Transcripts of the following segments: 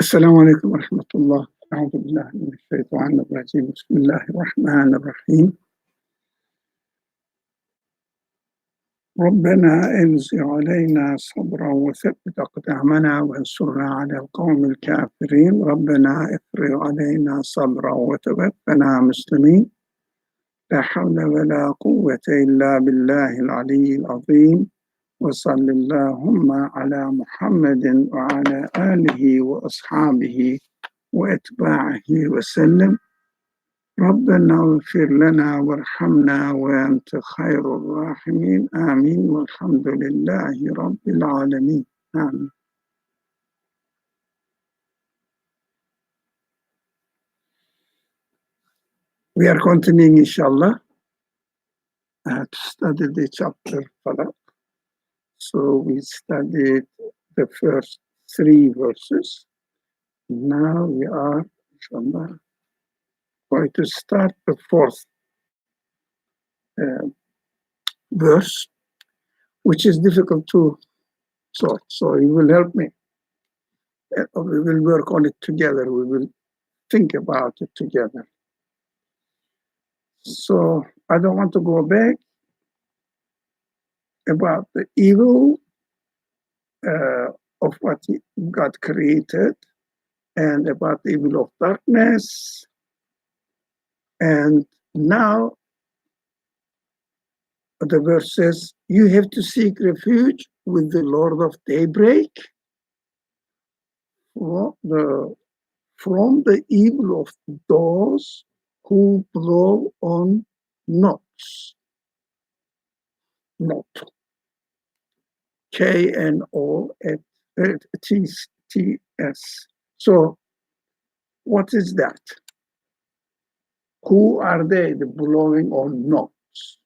السلام عليكم ورحمة الله. أعوذ بالله من الشيطان الرجيم. بسم الله الرحمن الرحيم. ربنا أنزل علينا صبرا وثبت أقدامنا وانصرنا على القوم الكافرين. ربنا افرغ علينا صبرا وتوفنا مسلمين. لا حول ولا قوة إلا بالله العلي العظيم. وصل اللهم على محمد وعلى آله وأصحابه وأتباعه وسلم. ربنا اغفر لنا وارحمنا وأنت خير الراحمين. آمين والحمد لله رب العالمين. آمين. We are continuing, inshallah, to study the chapter Falaq. So we studied the first 3 verses. Now we are, inshallah, going to start the 4th verse, which is difficult to sort. So you will help me. We will work on it together. We will think about it together. So I don't want to go back about the evil of what God created and about the evil of darkness. And now the verse says, you have to seek refuge with the Lord of daybreak from the evil of those who blow on knots. Knot. K-N-O-T-S. So what is that? Who are they, the blowing on knots?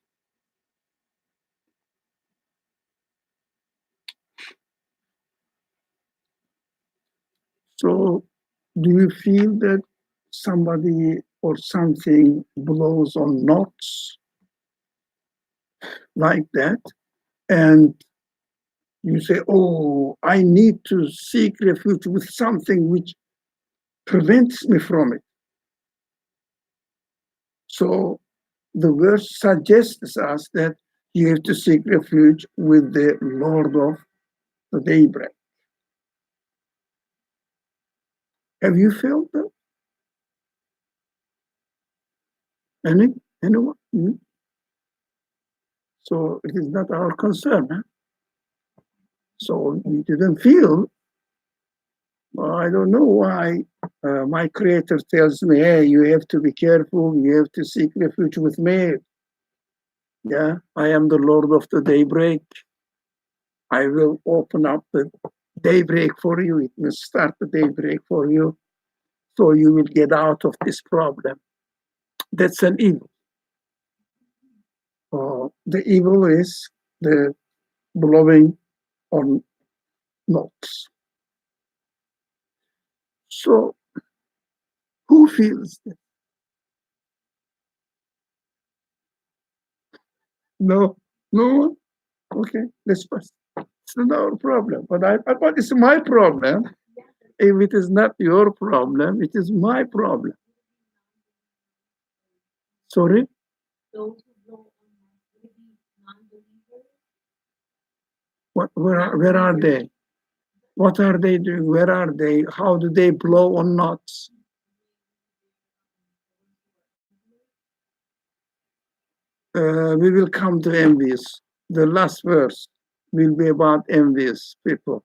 So do you feel that somebody or something blows on knots like that? And you say, oh, I need to seek refuge with something which prevents me from it. So the verse suggests us that you have to seek refuge with the Lord of the daybreak. Have you felt that? Anyone? So it is not our concern. Huh? So we didn't feel. I don't know why my creator tells me, hey, you have to be careful. You have to seek refuge with me. Yeah, I am the Lord of the daybreak. I will open up the daybreak for you. It will start the daybreak for you. So you will get out of this problem. That's an evil. The evil is the blowing on knots. So who feels that? No? Okay, let's pass. It's not our problem. But it's my problem. If it is not your problem, it is my problem. Sorry? Where are they? What are they doing? Where are they? How do they blow on knots? We will come to envious. The last verse will be about envious people.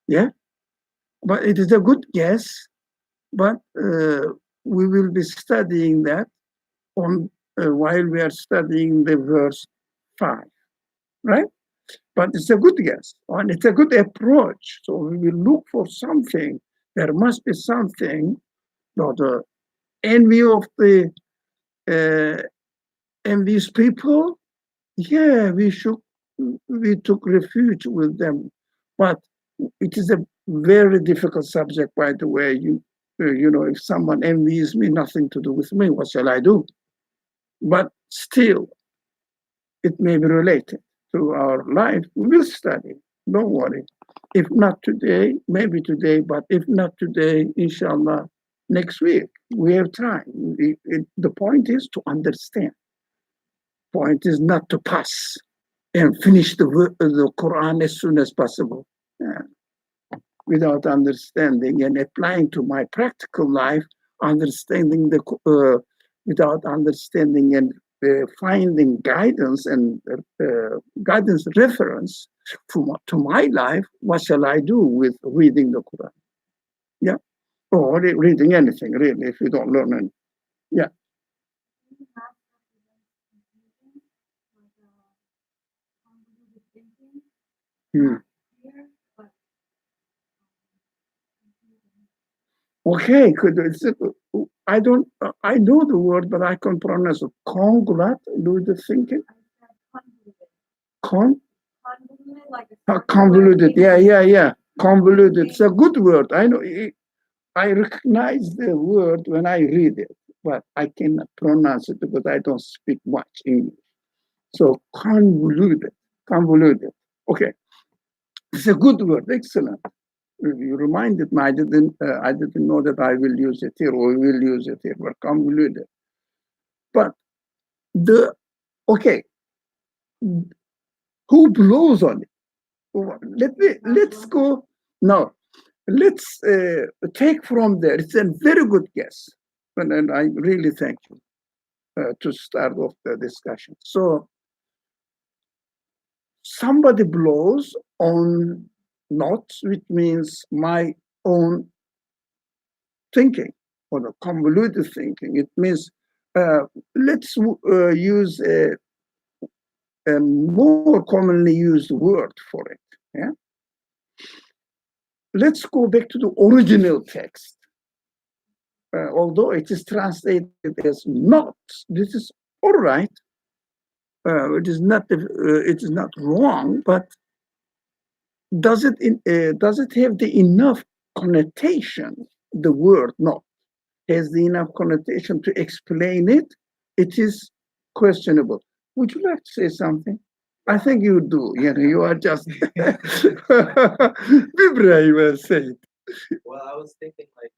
Yeah? But it is a good guess, but we will be studying that on while we are studying the verse 5, right? But it's a good guess, and it's a good approach. So we will look for something. There must be something. The envy of the envious people. Yeah, we took refuge with them, but it is a very difficult subject. By the way, you know, if someone envies me, nothing to do with me. What shall I do? But still, it may be related to our life. We will study. Don't worry. If not today, maybe today, but if not today, inshallah, next week. We have time. The point is to understand. Point is not to pass and finish the Quran as soon as possible. Yeah. Without understanding and applying to my practical life, understanding without understanding and finding guidance and guidance reference to my life, what shall I do with reading the Quran? Yeah, or reading anything really if you don't learn anything. Yeah. Hmm. Okay, I don't. I know the word, but I can't pronounce it. Congruent. Do the thinking. Con. Convoluted. Yeah. Convoluted. It's a good word. I know. I recognize the word when I read it, but I cannot pronounce it because I don't speak much English. So convoluted. Convoluted. Okay. It's a good word. Excellent. You reminded me. I didn't know that I will use it here or we will use it here. But convoluted. But okay, who blows on it? Let's go. No, let's take from there. It's a very good guess, and I really thank you to start off the discussion. So somebody blows on notes, which means my own thinking or the convoluted thinking. It means let's use a more commonly used word for it. Yeah. Let's go back to the original text. Although it is translated as not, this is all right. It is not wrong, but does it have the enough connotation? The word not has the enough connotation to explain it. It is questionable. Would you like to say something? I think you do. You are just be brave and say it. Well, I was thinking like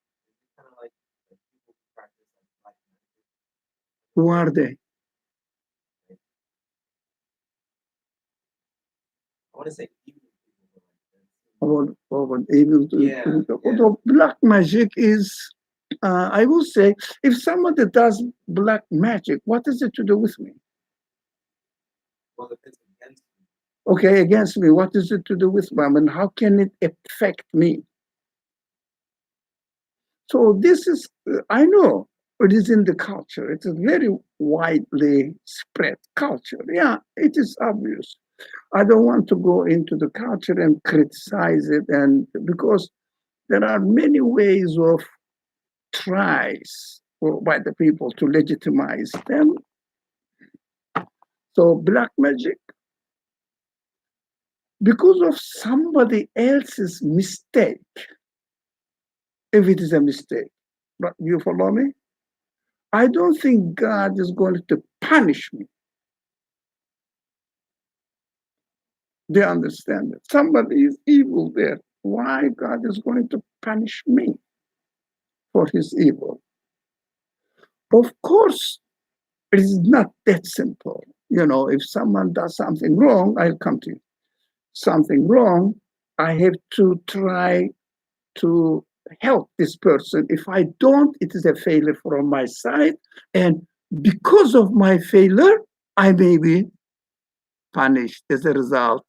kind of like people who practice like magic. Who are they? I want to say evil people. Although black magic is, I will say, if somebody does black magic, what is it to do with me? Well, if it's against me. Okay, against me. What is it to do with me? I mean, how can it affect me? So this is, I know it is in the culture. It is very widely spread culture. Yeah, it is obvious. I don't want to go into the culture and criticize it, and because there are many ways of tries by the people to legitimize them. So black magic, because of somebody else's mistake, if it is a mistake, but you follow me? I don't think God is going to punish me. They understand it. Somebody is evil there. Why God is going to punish me for his evil? Of course, it is not that simple. If someone does something wrong, I'll come to you. Something wrong, I have to try to help this person. If I don't, it is a failure from my side. And because of my failure, I may be punished as a result.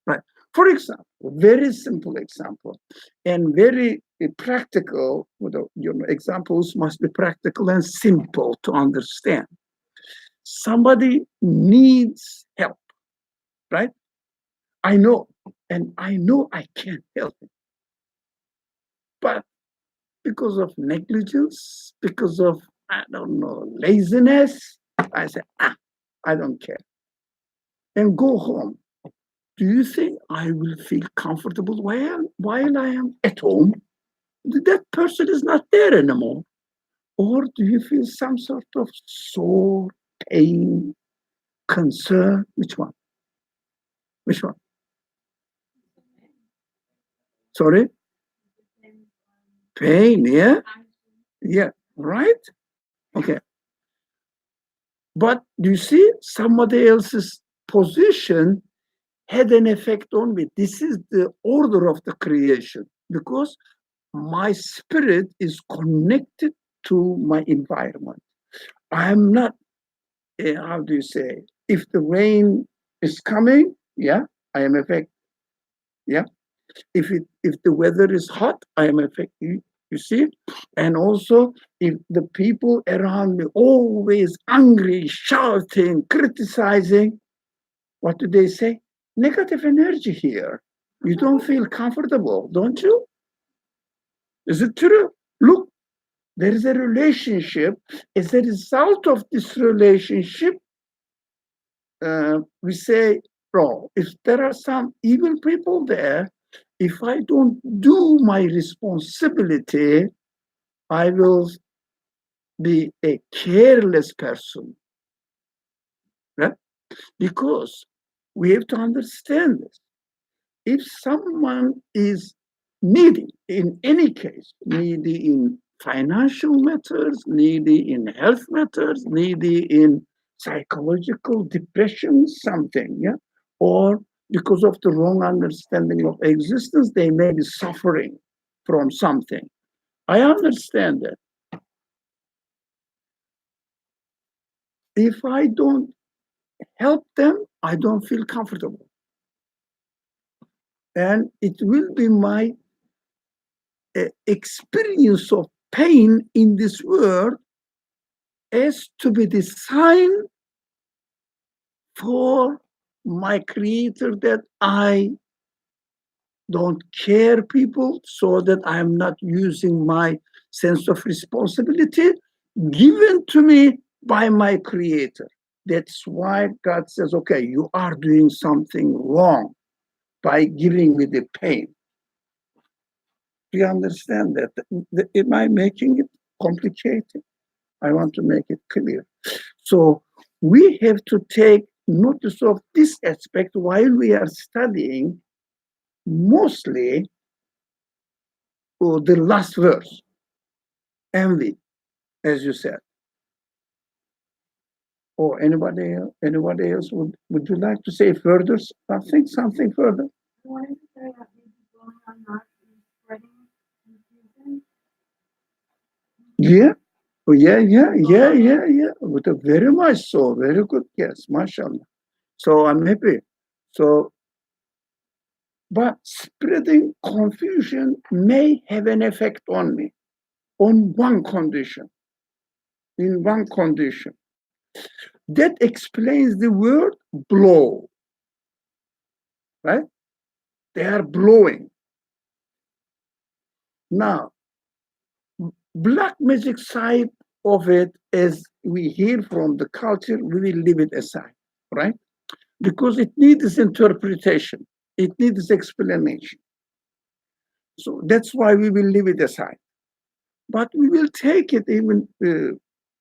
Right. For example, very simple example and very practical, examples must be practical and simple to understand. Somebody needs help, right? I know, and I know I can't help him. But because of negligence, because of, I don't know, laziness, I say, I don't care. And go home. Do you think I will feel comfortable while I am at home? That person is not there anymore. Or do you feel some sort of sore, pain, concern? Which one? Which one? Sorry? Pain, yeah? Yeah, right? Okay. But you see, somebody else's position had an effect on me. This is the order of the creation because my spirit is connected to my environment. I'm not, how do you say, if the rain is coming, yeah, I am affected. Yeah. If the weather is hot, I am affected. You see? And also, if the people around me always angry, shouting, criticizing, what do they say? Negative energy here. You don't feel comfortable, don't you? Is it true? Look, there is a relationship. As a result of this relationship, we say, bro, if there are some evil people there, if I don't do my responsibility, I will be a careless person. Right? Because we have to understand this. If someone is needy, in any case, needy in financial matters, needy in health matters, needy in psychological depression, something, yeah, or because of the wrong understanding of existence, they may be suffering from something. I understand that. If I don't help them, I don't feel comfortable. And it will be my experience of pain in this world as to be the sign for my creator that I don't care people, so that I'm not using my sense of responsibility given to me by my creator. That's why God says, okay, you are doing something wrong by giving me the pain. Do you understand that? Am I making it complicated? I want to make it clear. So we have to take notice of this aspect while we are studying mostly the last verse, envy, as you said. Or anybody else would you like to say further something further? I wanted to say that maybe going on not spreading confusion. Yeah. Oh, yeah. Very much so. Very good guess, mashallah. So I'm happy. So, but spreading confusion may have an effect on me on one condition. In one condition. That explains the word blow, right? They are blowing. Now, black magic side of it, as we hear from the culture, we will leave it aside, right? Because it needs interpretation, it needs explanation. So that's why we will leave it aside. But we will take it even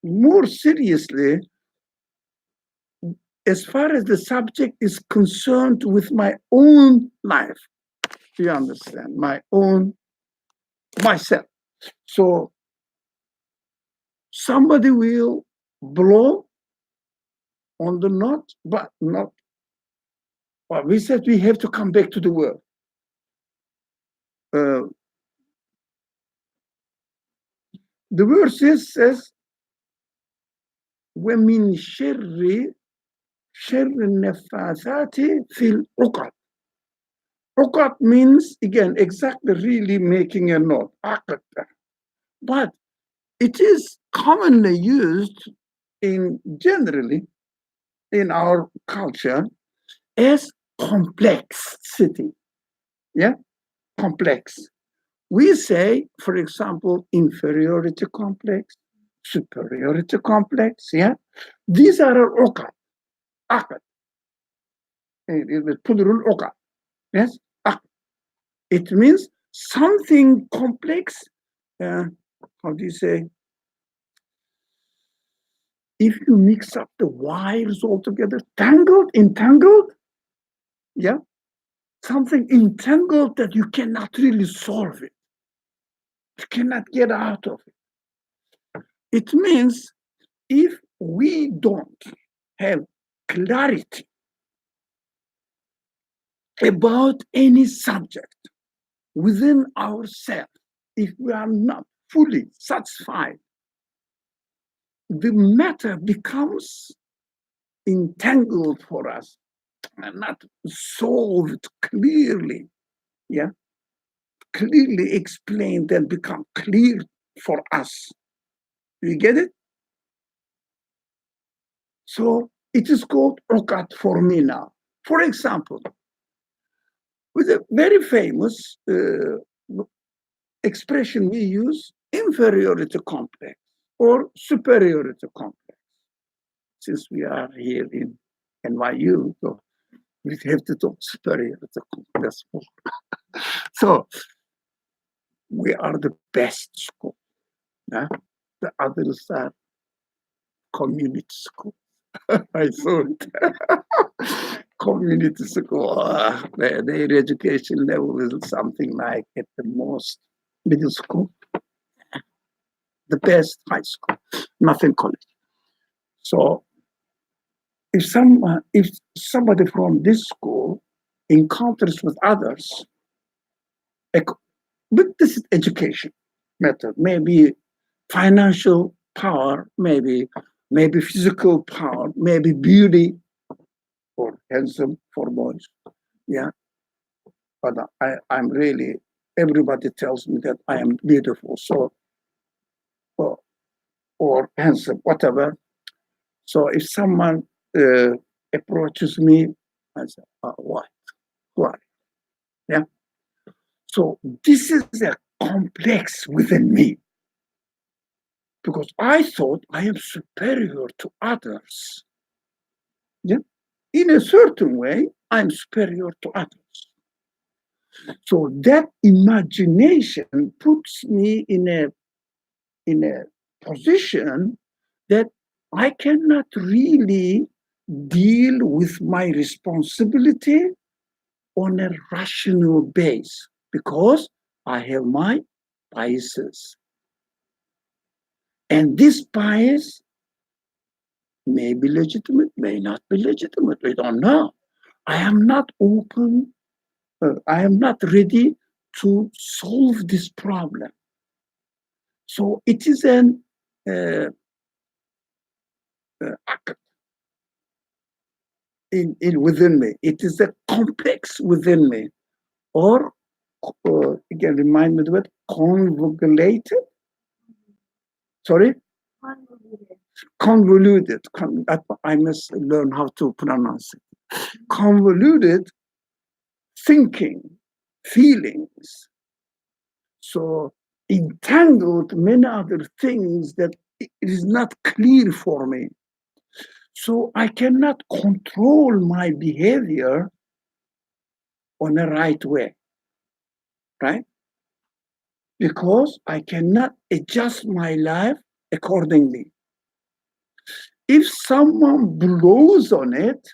more seriously as far as the subject is concerned with my own life. Do you understand? Myself. So somebody will blow on the knot, but not. Well, we said we have to come back to the word. The verse says, وَمِن شَرِّ النَّفَّاثَاتِ فِي الْعُقَدِ. Uqad means, again, exactly really making a knot. But it is commonly used generally in our culture as complexity. Yeah, complex. We say, for example, inferiority complex, superiority complex. Yeah, these are uqad. Aqad. Plural uqad. Yes, aqad. It means something complex. How do you say? If you mix up the wires all together, entangled, yeah, something entangled that you cannot really solve it. You cannot get out of it. It means if we don't have clarity about any subject within ourselves, if we are not fully satisfied, the matter becomes entangled for us and not solved clearly, yeah, clearly explained and become clear for us. You get it? So it is called uqat for me now. For example, with a very famous expression we use, inferiority complex or superiority complex. Since we are here in NYU, so we have to talk superiority complex. So we are the best school. Yeah? The others are community school. I thought community school, their education level is something like at the most middle school, the best high school, nothing college. So if somebody from this school encounters with others, but this is education method, maybe financial power, maybe physical power, maybe beauty or handsome for boys. Yeah. But I'm really, everybody tells me that I am beautiful, so, or handsome, whatever. So if someone approaches me, I say, why? Why? Yeah. So this is a complex within me because I thought I am superior to others. Yeah. In a certain way, I'm superior to others. So that imagination puts me in a position that I cannot really deal with my responsibility on a rational base because I have my biases. And this bias may be legitimate, may not be legitimate. We don't know. I am not open, I am not ready to solve this problem. So it is an act within me. It is a complex within me. Or, again, remind me the word, convoluted. Sorry? Convoluted. I must learn how to pronounce it. Convoluted thinking, feelings. So entangled many other things that it is not clear for me. So I cannot control my behavior on a right way, right? Because I cannot adjust my life accordingly. If someone blows on it,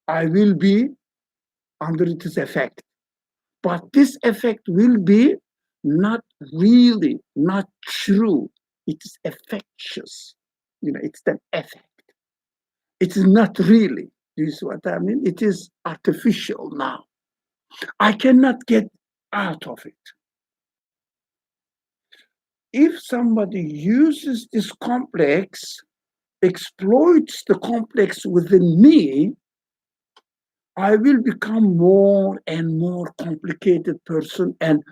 I will be under its effect. But this effect will be not really, not true. It is affectious. It's an effect. It is not really. Do you see what I mean? It is artificial now. I cannot get out of it. If somebody uses this complex, exploits the complex within me, I will become more and more complicated person, and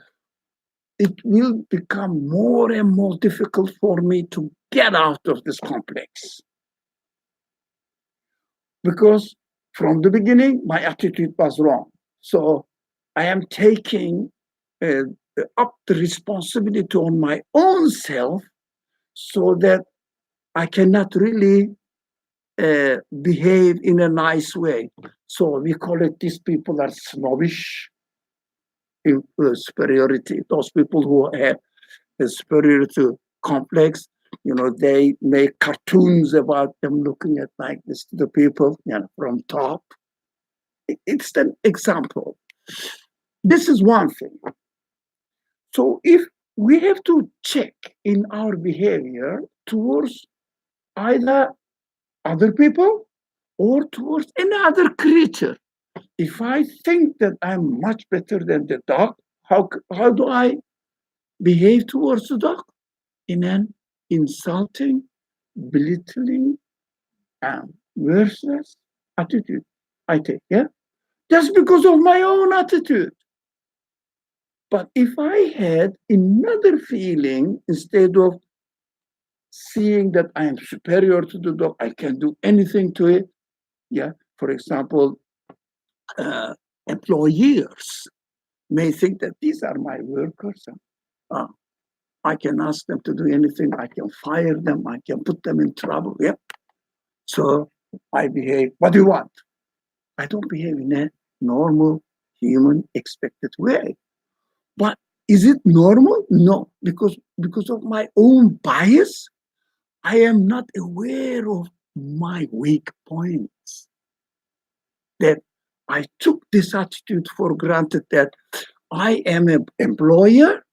it will become more and more difficult for me to get out of this complex. Because from the beginning, my attitude was wrong. So I am taking up the responsibility on my own self so that I cannot really behave in a nice way. So we call it, these people are snobbish in superiority. Those people who have a superiority complex, they make cartoons about them looking at like this to the people, from top. It's an example. This is one thing. So if we have to check in our behavior towards either other people or towards any other creature. If I think that I'm much better than the dog, how do I behave towards the dog? In an insulting, belittling, and worthless attitude, I take, yeah? Just because of my own attitude. But if I had another feeling, instead of seeing that I am superior to the dog, I can do anything to it. Yeah, for example, employers may think that these are my workers. I can ask them to do anything. I can fire them. I can put them in trouble. Yeah. So I behave. What do you want? I don't behave in a normal human expected way. But is it normal? No, because of my own bias, I am not aware of my weak points. That I took this attitude for granted that I am an employer,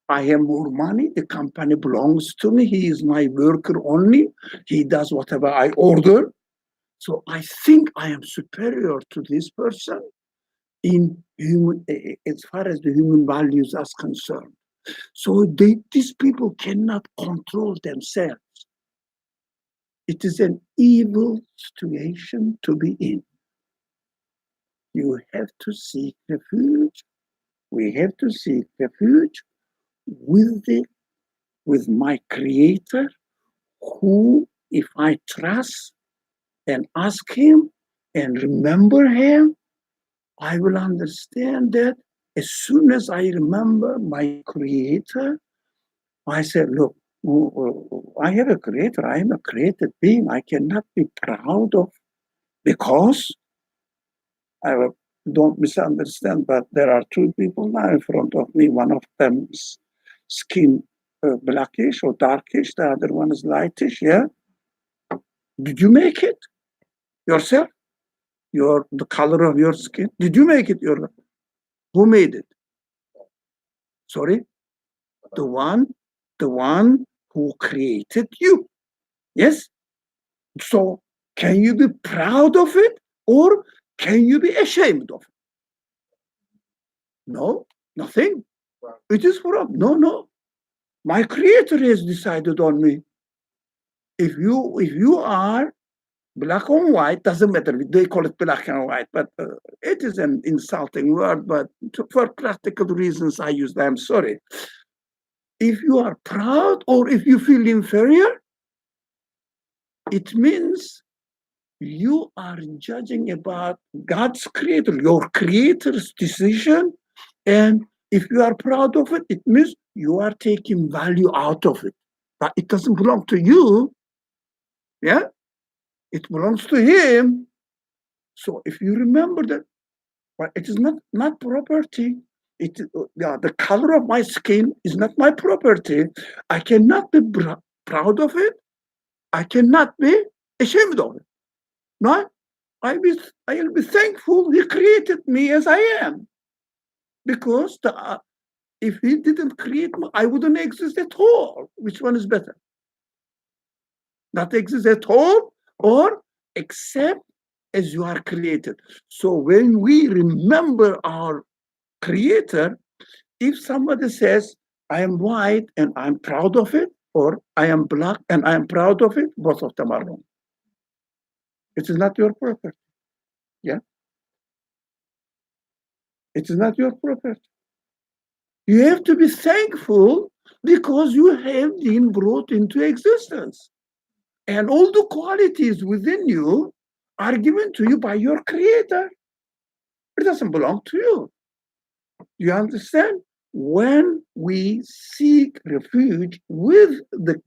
I have more money, the company belongs to me, he is my worker only, he does whatever I order. So I think I am superior to this person in human, as far as the human values are concerned. So these people cannot control themselves. It is an evil situation to be in. You have to seek refuge. We have to seek refuge with my Creator, who, if I trust and ask Him and remember Him, I will understand that as soon as I remember my Creator, I said, look, I have a Creator. I am a created being. I cannot be proud of, because I don't misunderstand, but there are two people now in front of me. One of them is skin blackish or darkish. The other one is lightish. Yeah. Did you make it yourself? The color of your skin? Did you make it? Who made it? Sorry, the one who created you. Yes. So can you be proud of it, or can you be ashamed of it? No, nothing. It is for no. My Creator has decided on me. If you are black and white, doesn't matter. They call it black and white, but it is an insulting word. But for practical reasons, I use that. I'm sorry. If you are proud or if you feel inferior, it means you are judging about God's creator, your Creator's decision. And if you are proud of it, it means you are taking value out of it. But it doesn't belong to you. Yeah, it belongs to Him. So if you remember that, well, it is not property. The color of my skin is not my property. I cannot be proud of it. I cannot be ashamed of it. No, I'll be thankful He created me as I am. Because if He didn't create me, I wouldn't exist at all. Which one is better? Not exist at all, or accept as you are created. So when we remember our Creator, if somebody says, I am white and I'm proud of it, or I am black and I'm proud of it, both of them are wrong. It is not your property. Yeah. It is not your property. You have to be thankful because you have been brought into existence. And all the qualities within you are given to you by your Creator. It doesn't belong to you. You understand? When we seek refuge with the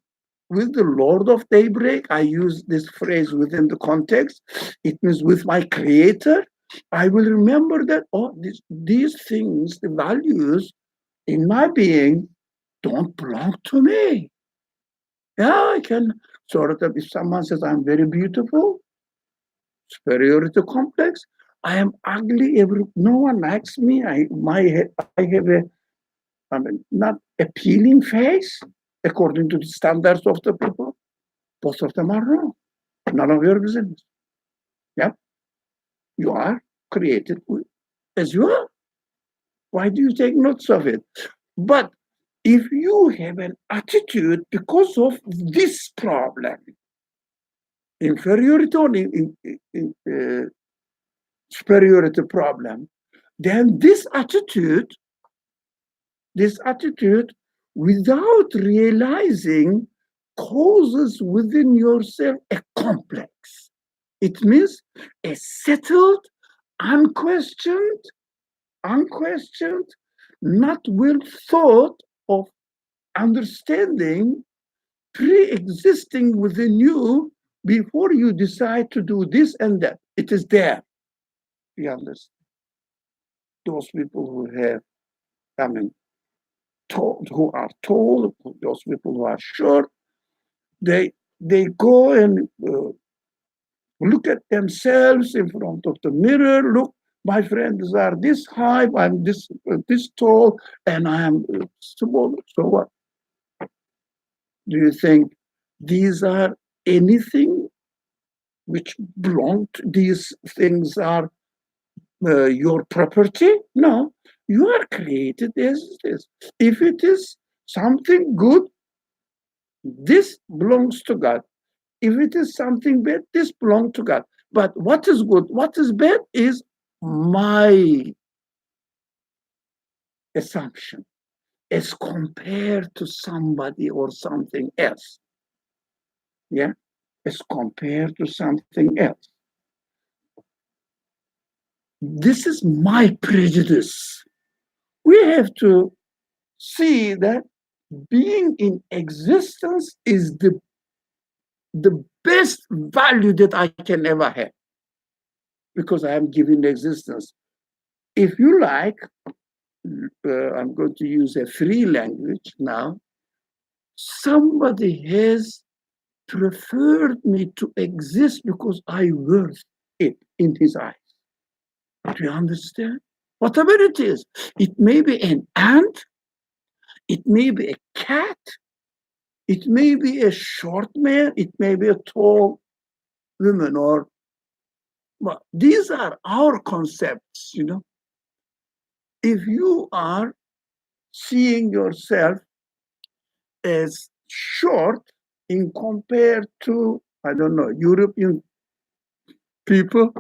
Lord of Daybreak, I use this phrase within the context. It means with my Creator, I will remember that these things, the values in my being, don't belong to me. Yeah, I can sort of, if someone says I'm very beautiful, superiority complex, I am ugly. No one likes me. I have not appealing face according to the standards of the people. Both of them are wrong. None of your business. Yeah, you are created as you are. Why do you take notes of it? But if you have an attitude because of this problem, inferiority or superiority problem, then this attitude, without realizing, causes within yourself a complex. It means a settled, unquestioned, not well thought of understanding pre-existing within you before you decide to do this and that. It is there. You understand? Those people who have, who are tall, those people who are short, they go and look at themselves in front of the mirror. Look, my friends are this high, I'm this tall, and I am small. So what? Do you think these are anything which belong to these things are your property? No, you are created as this. If it is something good, this belongs to God. If it is something bad, this belongs to God. But what is good, what is bad is my assumption as compared to somebody or something else. Yeah, as compared to something else. This is my prejudice. We have to see that being in existence is the best value that I can ever have because I am given existence. If you like, I'm going to use a free language now. Somebody has preferred me to exist because I worth it in his eyes. Do you understand? Whatever it is, it may be an ant, it may be a cat, it may be a short man, it may be a tall woman, or well, these are our concepts, you know. If you are seeing yourself as short in compared to, I don't know, European people,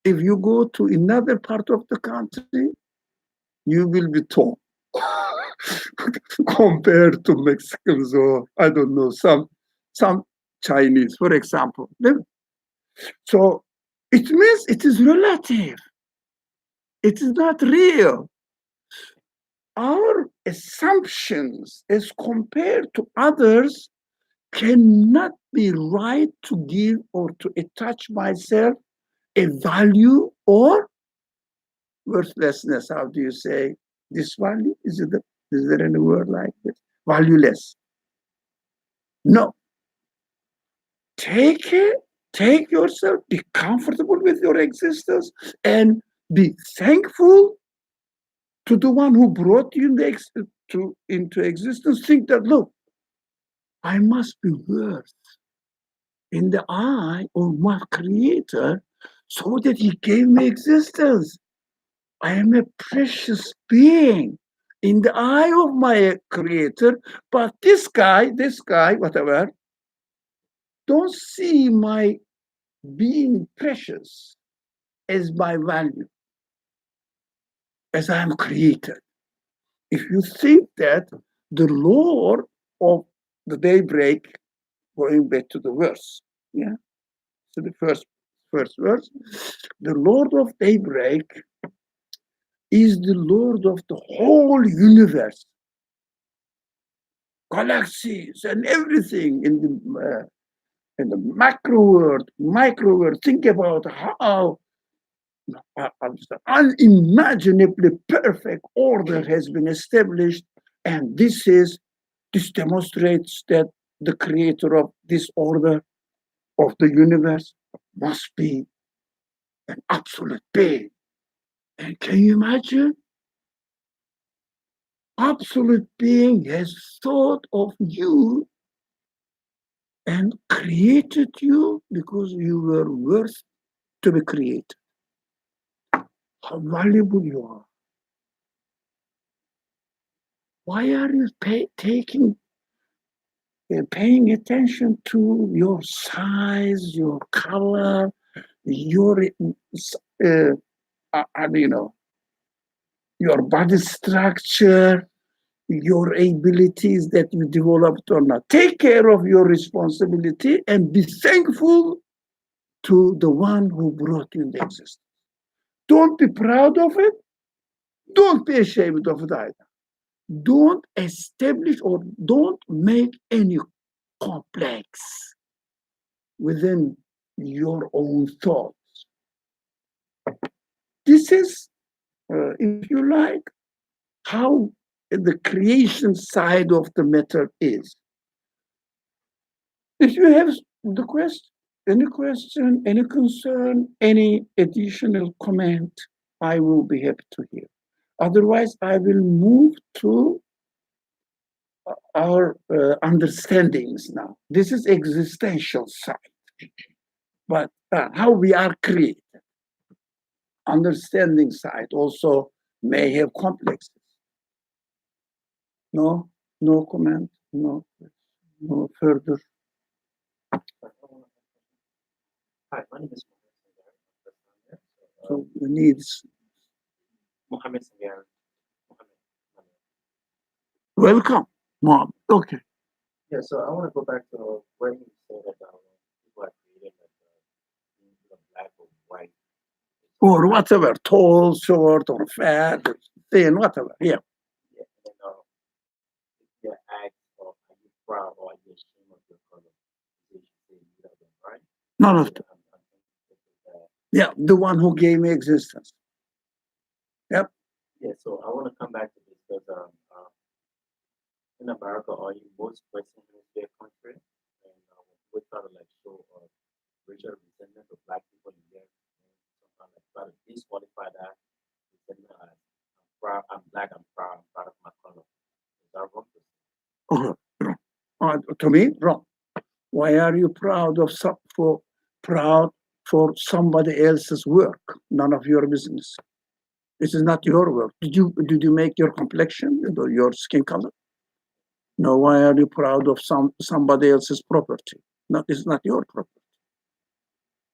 if you go to another part of the country, you will be tall compared to Mexicans or, I don't know, some Chinese, for example. So it means it is relative. It is not real. Our assumptions as compared to others cannot be right to give or to attach myself a value or worthlessness. How do you say this value? Is there any word like this? Valueless. No. Take it, take yourself, be comfortable with your existence, and be thankful to the one who brought you into existence. Think that, look, I must be worth in the eye of my creator so that he gave me existence. I am a precious being in the eye of my creator, but this guy, whatever, don't see my being precious as my value, as I am created. If you think that the Lord of the daybreak, going back to the verse, yeah, so the first verse, the Lord of daybreak is the Lord of the whole universe, galaxies and everything in the macro world, micro world. Think about how unimaginably perfect order has been established, and this demonstrates that the creator of this order of the universe must be an absolute being. And can you imagine? Absolute being has thought of you and created you because you were worth to be created. How valuable you are. Why are you paying attention to your size, your color, your your body structure, your abilities that you developed or not? Take care of your responsibility and be thankful to the one who brought you into existence. Don't be proud of it. Don't be ashamed of it either. Don't establish or don't make any complex within your own thoughts. This is, if you like, how the creation side of the matter is. If you have any question, any concern, any additional comment, I will be happy to hear. Otherwise, I will move to our understandings now. This is existential side, but how we are created. Understanding side also may have complexes. No comment, no further. Hi, my name is Mohammed. So the needs. Mohammed Sangar. Welcome, Mom. Okay. Yeah, so I want to go back to where you said that people are created like black or white. Or whatever, tall, short, or fat, thin, whatever. Yeah. Yeah, and then if you act or are you proud or are you ashamed of your color? They should say you know them, right? None of them. I'm thinking that. Yeah, the one who gave me existence. Yep. Yeah, so I want to come back to this because in America, or in most Western Hemisphere countries, and we try to like show racial resentment of black people in there, and sometimes like try to disqualify that resentment as I'm proud, I'm black, I'm proud of my color. Is that wrong? Wrong. To me, wrong. Why are you proud for somebody else's work? None of your business. This is not your work. Did you make your complexion or your skin color? No. Why are you proud of somebody else's property? No, it's not your property.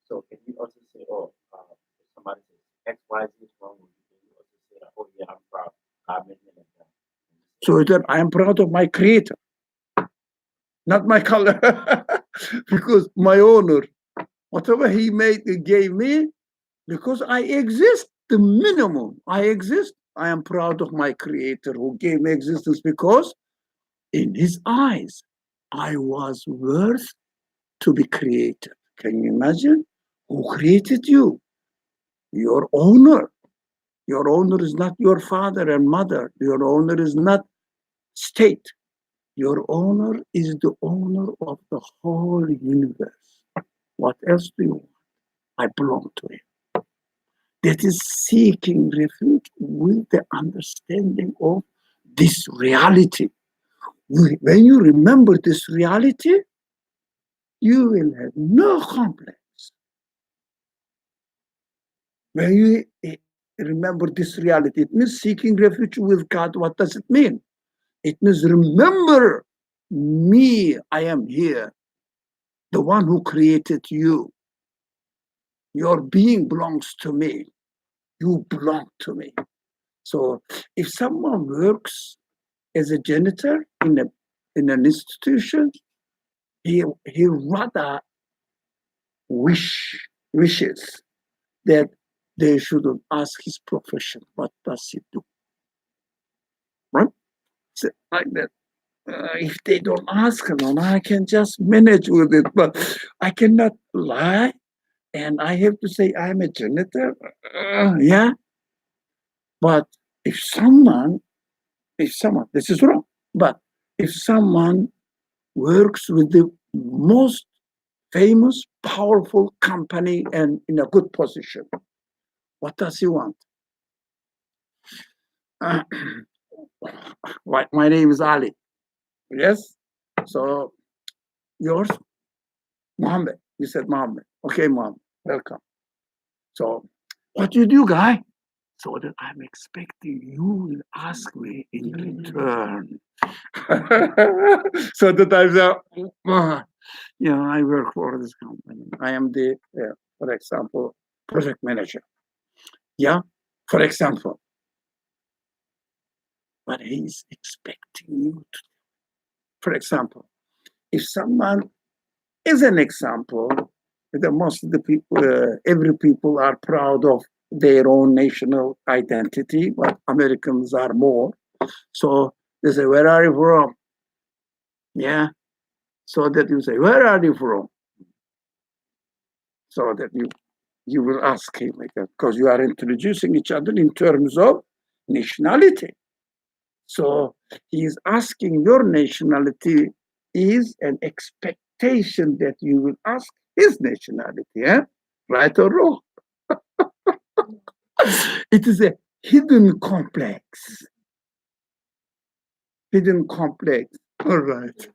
So can you also say, oh, if somebody says X, Y, Z is wrong with you, can you also say, that, oh yeah, I'm proud, God made me like that. So then I am proud of my creator, not my color, because my owner, whatever he gave me, because I exist, the minimum I exist, I am proud of my creator who gave me existence because in his eyes, I was worth to be created. Can you imagine? Who created you? Your owner. Your owner is not your father and mother. Your owner is not state. Your owner is the owner of the whole universe. What else do you want? I belong to him. That is seeking refuge with the understanding of this reality. When you remember this reality, you will have no complex. When you remember this reality, it means seeking refuge with God. What does it mean? It means remember me, I am here, the one who created you. Your being belongs to me. You belong to me. So if someone works as a janitor in an institution, he rather wishes that they shouldn't ask his profession. What does he do? Right? So like that. If they don't ask him, I can just manage with it, but I cannot lie. And I have to say I'm a janitor. Yeah. But if someone, this is wrong, but if someone works with the most famous, powerful company and in a good position, What does he want? My name is Ali. Yes? So, yours? Mohammed. You said Mohammed. Okay, Mohammed. Welcome. So, what do you do, guy? So that I'm expecting you will ask me in return. So that I'm I work for this company. I am the, for example, project manager. Yeah, for example. But he's expecting you to, for example, if someone is an example, the most of the people, every people are proud of their own national identity, but Americans are more. So they say, where are you from? Yeah. So that you say, where are you from? So that you will ask him like that, because you are introducing each other in terms of nationality. So he is asking your nationality is an expectation that you will ask his nationality, yeah? Right or wrong? It is a hidden complex. Hidden complex. All right.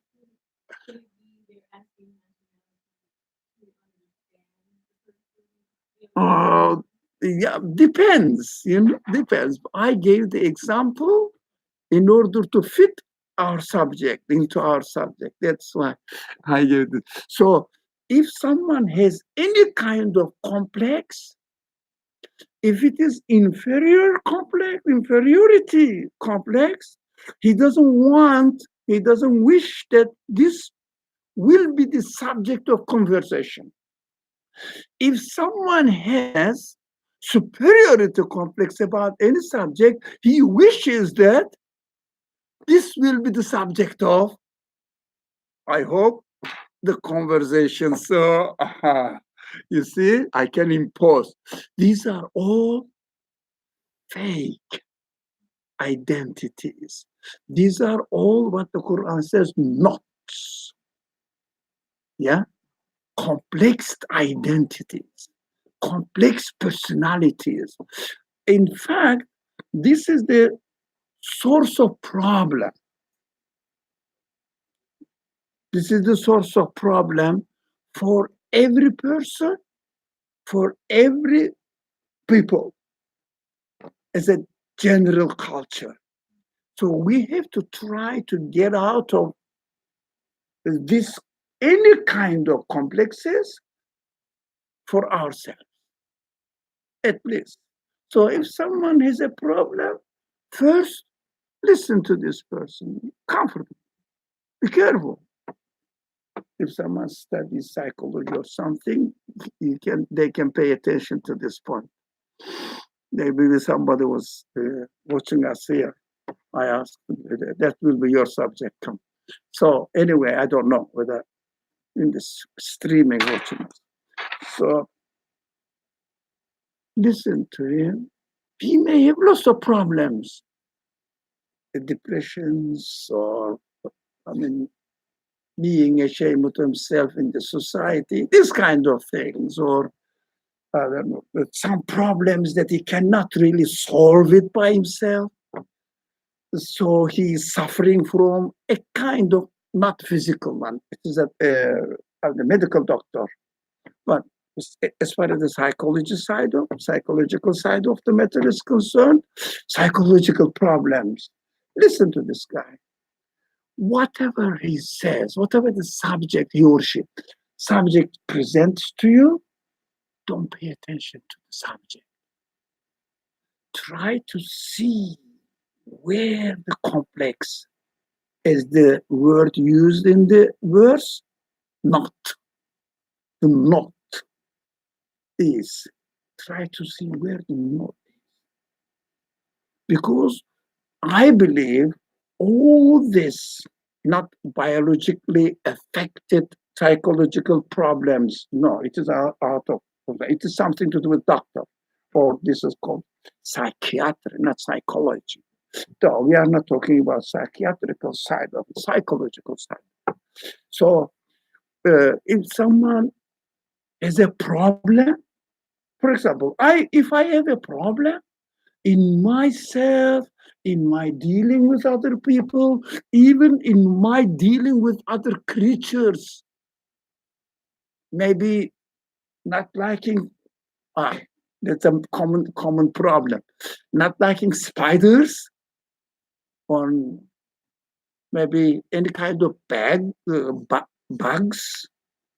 Yeah, depends. Depends. I gave the example in order to fit our subject into our subject. That's why I gave it. So if someone has any kind of complex, if it is inferiority complex, he doesn't wish that this will be the subject of conversation. If someone has superiority complex about any subject, he wishes that this will be the subject of, I hope, the conversation. So, you see, I can impose. These are all fake identities. These are all what the Quran says, knots. Yeah? Complex identities, complex personalities. In fact, this is the source of problem. This is the source of problem for every person, for every people, as a general culture. So we have to try to get out of this, any kind of complexes for ourselves, at least. So if someone has a problem, first listen to this person, comfortable, be careful. If someone studies psychology or something, they can pay attention to this point. Maybe somebody was watching us here. I asked, that will be your subject. Come. So anyway, I don't know whether in this streaming watching us. So listen to him. He may have lots of problems, depressions, or being ashamed of himself in the society, this kind of things, or I don't know, some problems that he cannot really solve it by himself. So he is suffering from a kind of, not physical one, it is a medical doctor, but as far as the psychological side of the matter is concerned, psychological problems. Listen to this guy. Whatever he says, whatever the subject he or she subject presents to you, don't pay attention to the subject. Try to see where the complex, as the word used in the verse, not. The not is. Try to see where the not is. Because I believe all this, not biologically affected psychological problems, no, it is out of, it is something to do with doctor, or this is called psychiatry, not psychology. So we are not talking about psychiatrical side of the psychological side. So if someone has a problem, For example, if I have a problem in myself, in my dealing with other people, even in my dealing with other creatures, maybe not liking, that's a common problem, not liking spiders or maybe any kind of bugs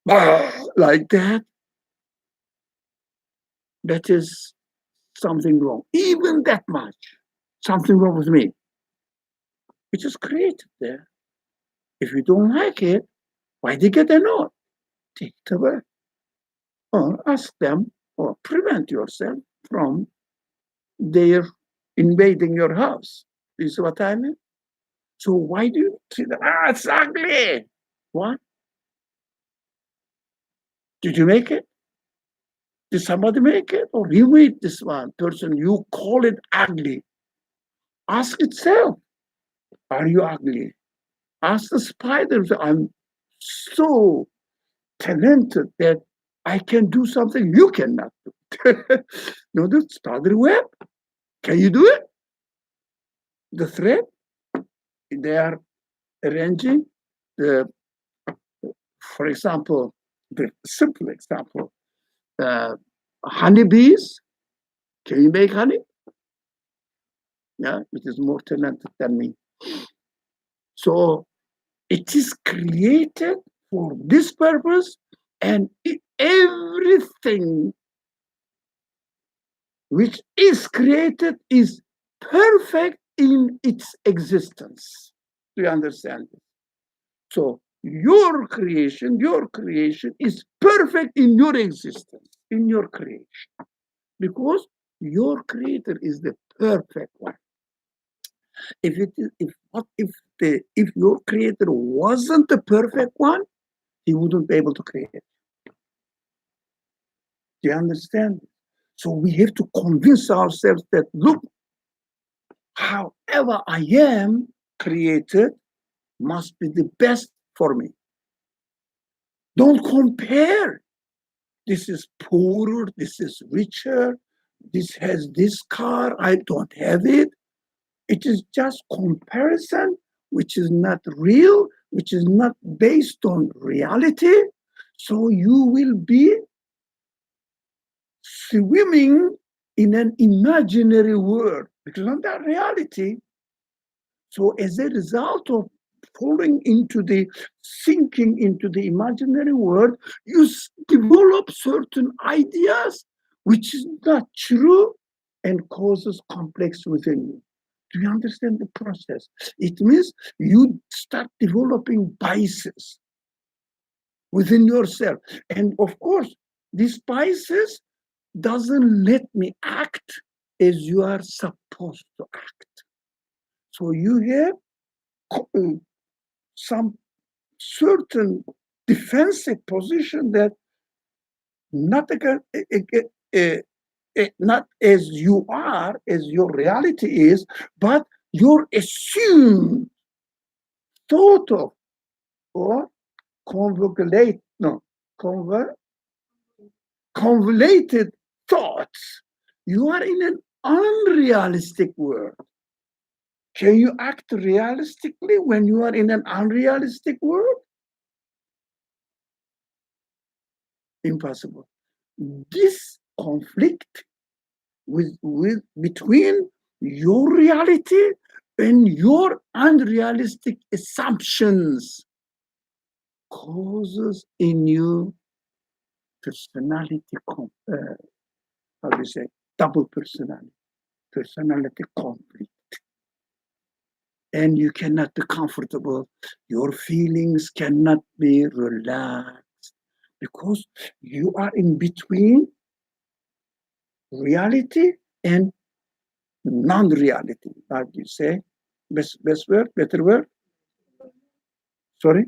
like that. That is something wrong. Even that much, something wrong with me. It is created there. If you don't like it, why they get annoyed? Take it away. Or ask them or prevent yourself from their invading your house. You see what I mean? So why do you see that? It's ugly. What? Did you make it? Did somebody make it? Or you made this one person, you call it ugly. Ask itself, are you ugly? Ask the spiders, I'm so talented that I can do something you cannot do. No, the spider web, can you do it? The thread, they are arranging the, for example, the simple example, honeybees, can you make honey? Yeah, it is more talented than me. So it is created for this purpose, and everything which is created is perfect in its existence. Do you understand it? So your creation is perfect in your existence, in your creation, because your creator is the perfect one. If your creator wasn't the perfect one, he wouldn't be able to create. Do you understand? So we have to convince ourselves that, look, however I am created must be the best for me. Don't compare. This is poorer, this is richer, this has this car, I don't have it. It is just comparison, which is not real, which is not based on reality. So you will be swimming in an imaginary world, because not that reality. So as a result of sinking into the imaginary world, you develop certain ideas which is not true and causes complex within you. Do you understand the process? It means you start developing biases within yourself. And of course, these biases doesn't let me act as you are supposed to act. So you have some certain defensive position that not not as you are, as your reality is, but your assumed thought of or convoluted thoughts. You are in an unrealistic world. Can you act realistically when you are in an unrealistic world? Impossible. This conflict between your reality and your unrealistic assumptions causes in you personality, how do you say, double personality conflict. And you cannot be comfortable. Your feelings cannot be relaxed because you are in between reality and non-reality. How do you say? Best word, better word? Sorry?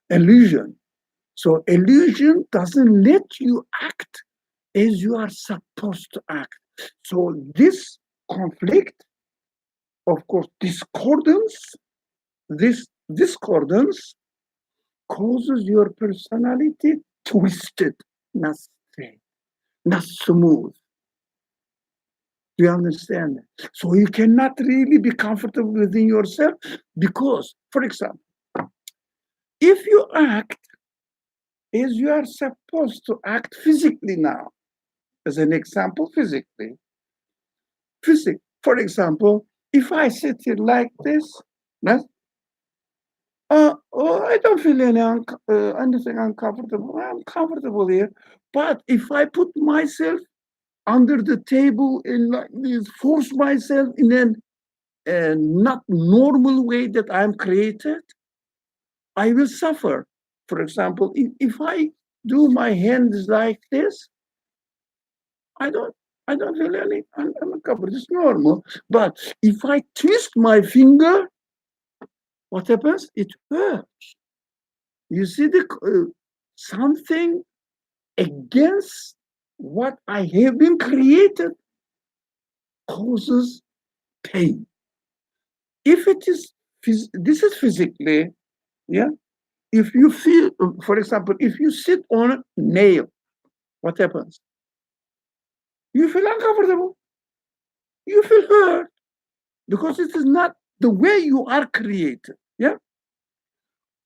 Illusion. So illusion doesn't let you act as you are supposed to act. So this conflict, of course, this discordance causes your personality twisted, not straight, not smooth. Do you understand that? So you cannot really be comfortable within yourself because, for example, if you act as you are supposed to act physically now, as an example, physically, for example, if I sit here like this, right, I don't feel anything uncomfortable. I'm comfortable here. But if I put myself under the table and like this, force myself in a not normal way that I'm created, I will suffer. For example, if I do my hands like this, I don't I don't feel any uncomfortable. It's normal. But if I twist my finger, what happens? It hurts. You see something against what I have been created causes pain. If it is this is physically, yeah. If you feel, for example, if you sit on a nail, what happens? You feel uncomfortable. You feel hurt because it is not the way you are created. Yeah.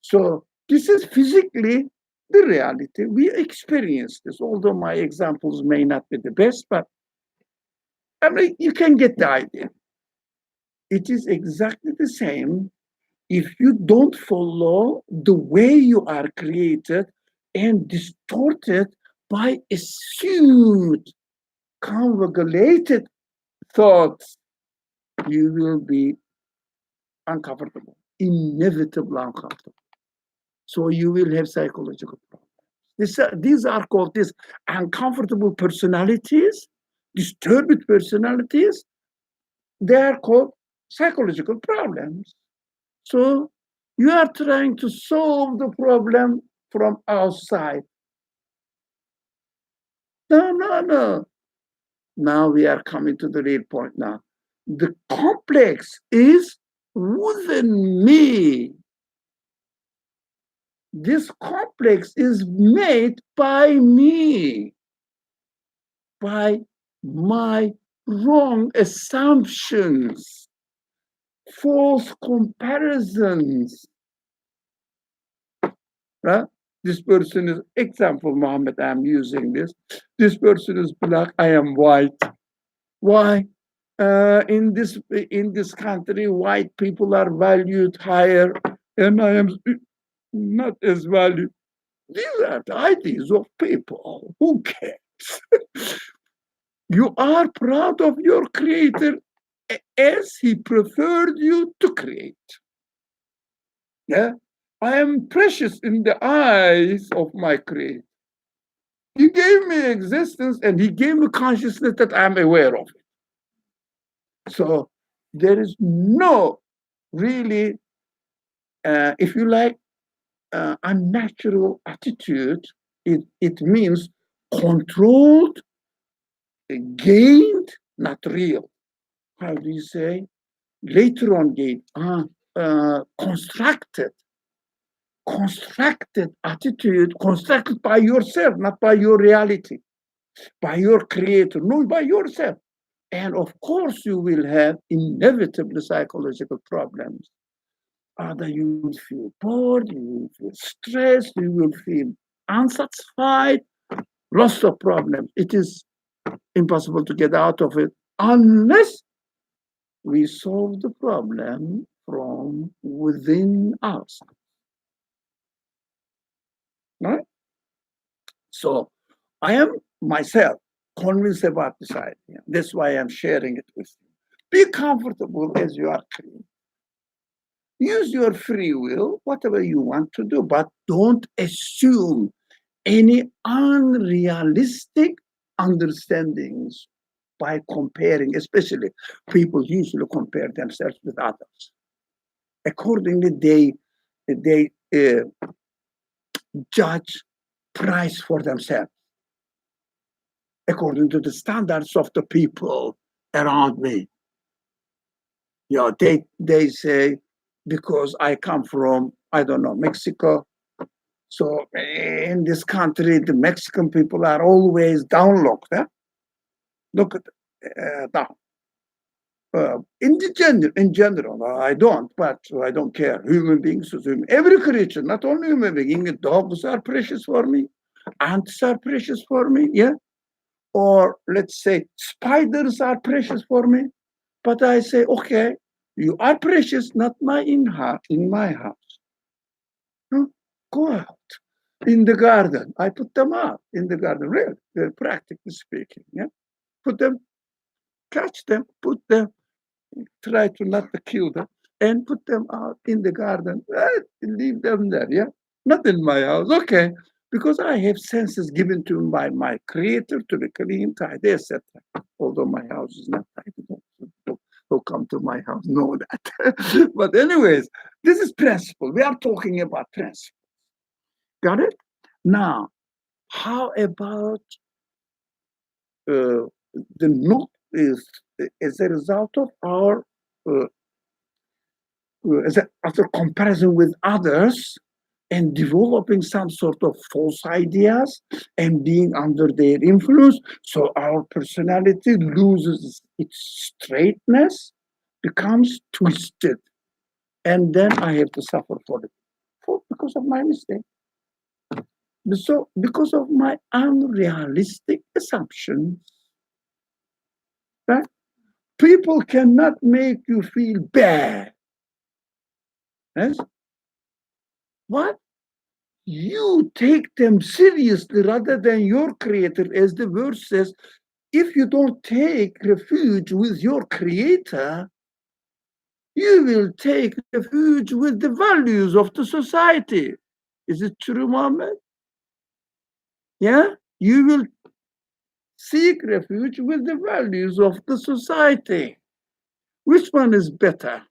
So this is physically the reality. We experience this, although my examples may not be the best, but I mean, you can get the idea. It is exactly the same if you don't follow the way you are created and distorted by assumed, convoluted thoughts, you will be uncomfortable, inevitably uncomfortable. So you will have psychological problems. These are called these uncomfortable personalities, disturbed personalities. They are called psychological problems. So you are trying to solve the problem from outside. No, no, no. Now we are coming to the real point now. The complex is within me. This complex is made by me, by my wrong assumptions, false comparisons. Right? This person is, example, Mohammed, I'm using this. This person is black, I am white. Why? In this country, white people are valued higher, and I am not as valued. These are the ideas of people. Who cares? You are proud of your creator as he preferred you to create. Yeah? I am precious in the eyes of my creator. He gave me existence and he gave me consciousness that I'm aware of it. So there is no really, if you like, unnatural attitude. It means controlled, gained, not real. How do you say? Later on, gained, constructed attitude, constructed by yourself, not by your reality, by your creator, no, by yourself. And of course, you will have inevitably psychological problems. Either you will feel bored, you will feel stressed, you will feel unsatisfied, lots of problems. It is impossible to get out of it unless we solve the problem from within us. Right? So I am myself convinced about this idea. That's why I'm sharing it with you. Be comfortable as you are created. Use your free will, whatever you want to do, but don't assume any unrealistic understandings by comparing, especially people usually compare themselves with others. Accordingly, they judge price for themselves according to the standards of the people around me. They say, because I come from, I don't know, Mexico, So in this country, the Mexican people are always downlocked. Look at down. In general, I don't, but I don't care. Human beings, every creature, not only human beings. Dogs are precious for me. Ants are precious for me. Yeah. Or let's say spiders are precious for me. But I say, okay, you are precious, not in my house. No, go out in the garden. I put them out in the garden, really, practically speaking. Yeah, put them, catch them, put them, try to not to kill them, and put them out in the garden. Leave them there. Yeah, not in my house. Okay, because I have senses given to me by my Creator to be clean, tidy, etc. Although my house is not tidy. Who come to my house know that. But anyways, this is principle. We are talking about principle. Got it? Now, how about the not is as a result of our uh, as a comparison with others and developing some sort of false ideas and being under their influence, so our personality loses its straightness, becomes twisted, and then I have to suffer for it because of my mistake. So because of my unrealistic assumptions, right? People cannot make you feel bad. Yes? What? You take them seriously rather than your creator, as the verse says. If you don't take refuge with your creator, you will take refuge with the values of the society. Is it true, Muhammad? Yeah? You will seek refuge with the values of the society. Which one is better?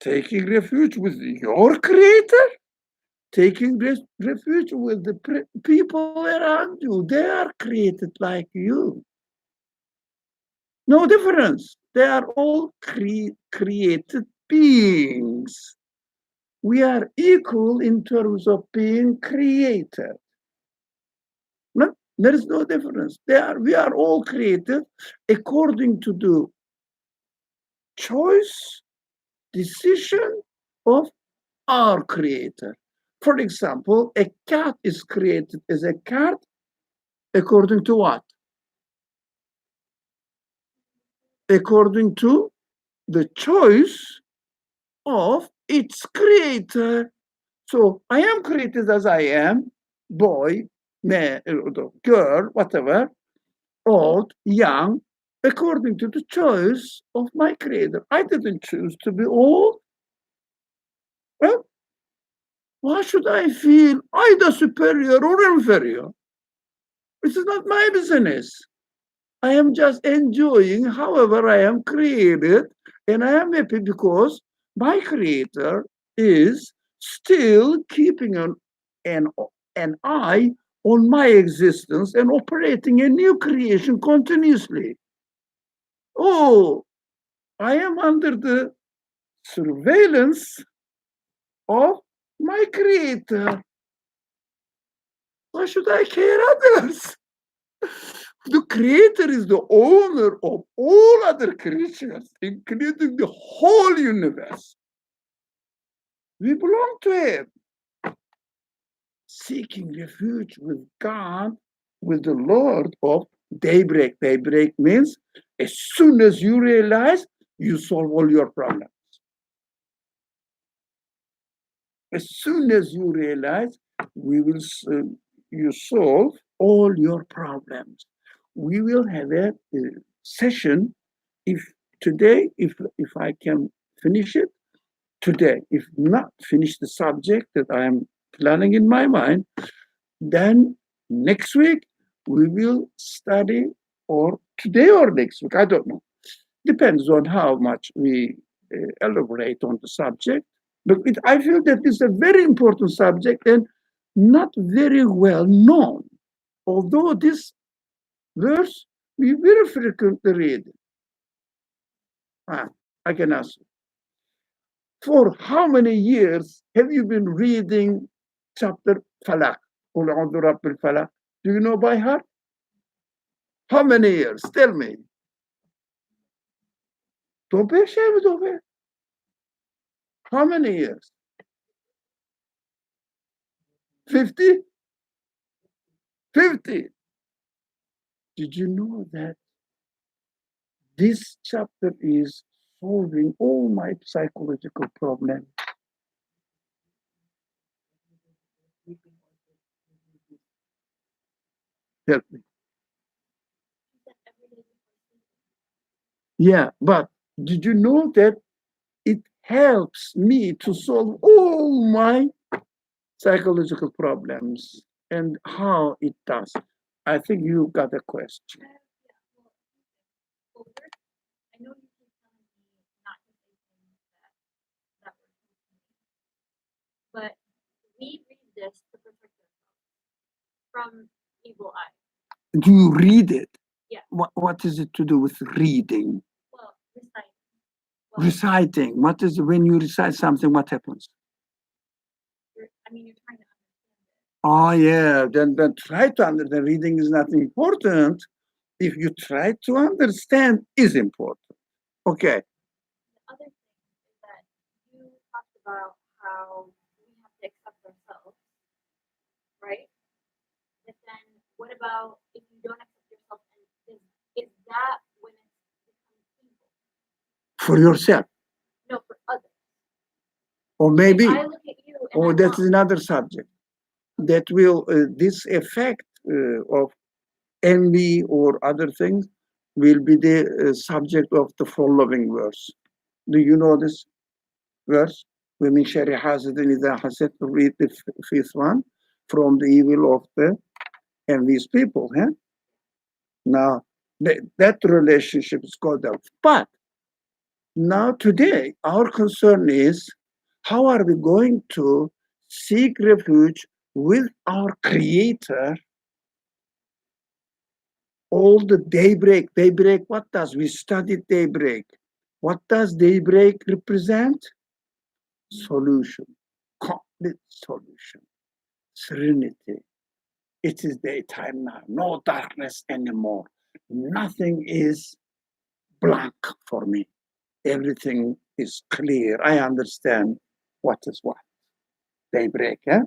Taking refuge with your creator? Taking refuge with the people around you. They are created like you. No difference. They are all created beings. We are equal in terms of being created. No, there is no difference. We are all created according to the choice, decision of our creator. For example, a cat is created as a cat according to what? According to the choice of its creator. So I am created as I am, boy, man, girl, whatever, old, young, according to the choice of my creator. I didn't choose to be old. Well, why should I feel either superior or inferior? This is not my business. I am just enjoying however I am created, and I am happy because my creator is still keeping an eye on my existence and operating a new creation continuously. Oh, I am under the surveillance of my creator. Why should I care others? The creator is the owner of all other creatures, including the whole universe. We belong to him. Seeking refuge with God, with the Lord of daybreak. Daybreak means as soon as you realize, you solve all your problems. As soon as you realize, you solve all your problems. We will have a session if I can finish it today. If not finish the subject that I am planning in my mind, then next week we will study, or today or next week, I don't know. Depends on how much we elaborate on the subject. But I feel that this is a very important subject and not very well known. Although this verse we very frequently read. I can ask you. For how many years have you been reading chapter, Falaq. قُلْ أَعُوذُ بِرَبِّ الْفَلَقِ. Do you know by heart? How many years? Tell me. Don't be ashamed of it. How many years? 50? 50. Did you know that this chapter is solving all my psychological problems? Help me. Yeah, but did you know that it helps me to solve all my psychological problems? And how it does? I think you got a question. Well, first, I know you keep telling me not to say things that were true to me, but we read this to protect ourselves from evil eye. Do you read it? Yeah. What is it to do with reading? Well, reciting. Well, Reciting. What is when you recite something? What happens? you're trying to understand it. Oh yeah. Then try to understand. Reading is not important. If you try to understand, is important. Okay. The other thing is that you talked about how we have to accept ourselves, right? But then what about if you don't accept yourself, and is that when it becomes evil? For yourself, No, for others. or maybe, If I look at you and or I that is want, another subject. That will this effect of envy or other things will be the subject of the following verse. Do you know this verse? وَمِنْ شَرِّ حَاسِدٍ إِذَا حَسَدَ, read the fifth one, from the evil of the envious people. Huh? Now, that relationship is called out. But now today, our concern is how are we going to seek refuge with our Creator? All the daybreak, what does? We studied daybreak. What does daybreak represent? Solution, complete solution, serenity. It is daytime now, no darkness anymore. Nothing is blank for me. Everything is clear. I understand what is what. Daybreak, eh?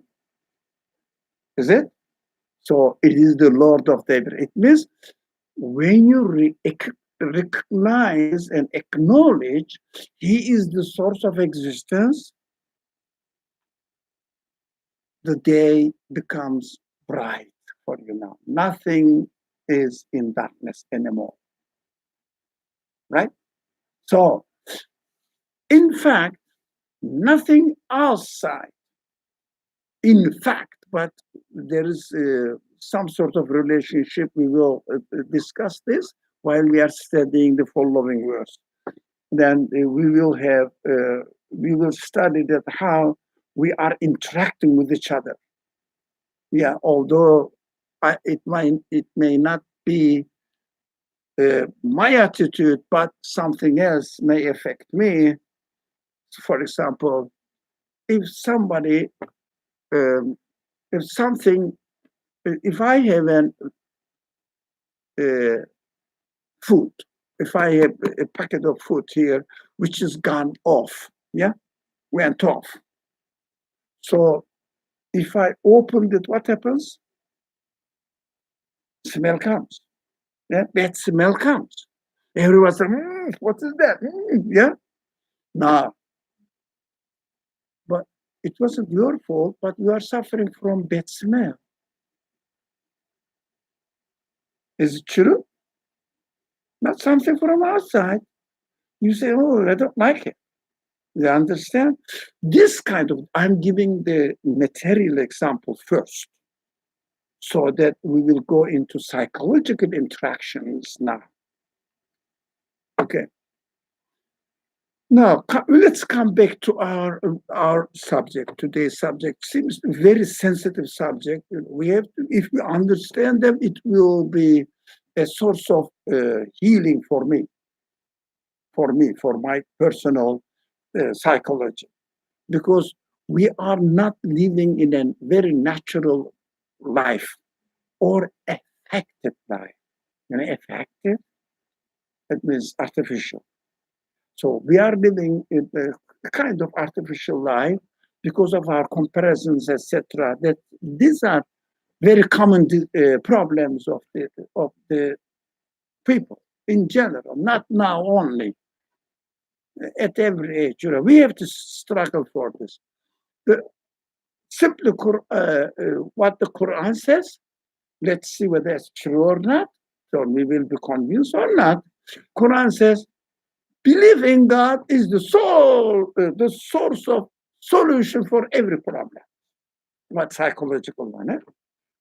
Is it? So it is the Lord of daybreak. It means when you recognize and acknowledge He is the source of existence, the day becomes bright for you now. Nothing is in darkness anymore. Right? So, in fact, nothing outside. In fact, but there is some sort of relationship. We will discuss this while we are studying the following verse. Then we will study that how we are interacting with each other. Yeah, although it may not be my attitude, but something else may affect me. For example, if somebody, if something, if I have an food, if I have a packet of food here which is gone off, yeah, went off. So if I opened it, what happens? Smell comes. Yeah, that smell comes. Everyone says, what is that? Yeah. Now, but it wasn't your fault, but you are suffering from bad smell. Is it true? Not something from outside. You say, oh, I don't like it. You understand? This kind of, I'm giving the material example first, so that we will go into psychological interactions now. Okay. Now, let's come back to our subject. Today's subject seems a very sensitive subject. We have to, if we understand them, it will be a source of healing for me, for my personal psychology. Because we are not living in a very natural life or affected life. Affected, it means artificial. So we are living in a kind of artificial life because of our comparisons, etc. That these are very common problems of the people in general, not now only. At every age, we have to struggle for this. The, simply, what the Quran says. Let's see whether it's true or not. So we will be convinced or not. Quran says, believe in God is the source of solution for every problem. What psychological one?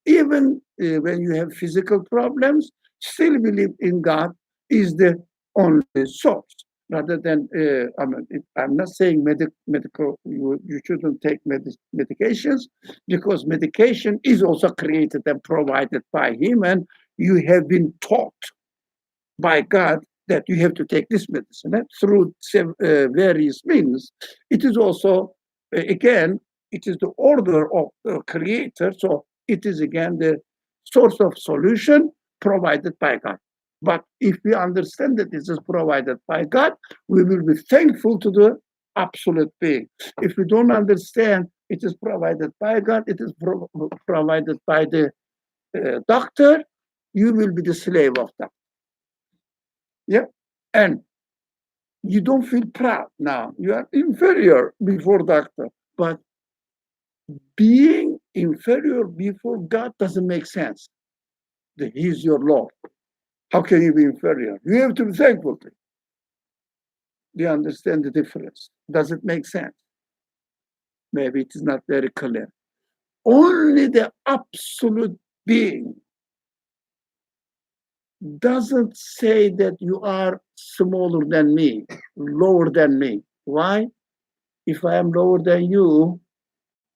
Even when you have physical problems, still believe in God is the only source. Rather than, I'm not saying medical, you shouldn't take medications, because medication is also created and provided by Him, and you have been taught by God that you have to take this medicine through various means. It is also, again, it is the order of the Creator, so it is again the source of solution provided by God. But if we understand that this is provided by God, we will be thankful to the absolute being. If we don't understand it is provided by God, it is provided by the doctor, you will be the slave of that. Yeah. And you don't feel proud now. You are inferior before doctor. But being inferior before God doesn't make sense. That He's your Lord. How can you be inferior? You have to be thankful to Him. Do you understand the difference? Does it make sense? Maybe it is not very clear. Only the absolute being doesn't say that you are smaller than me, lower than me. Why? If I am lower than you,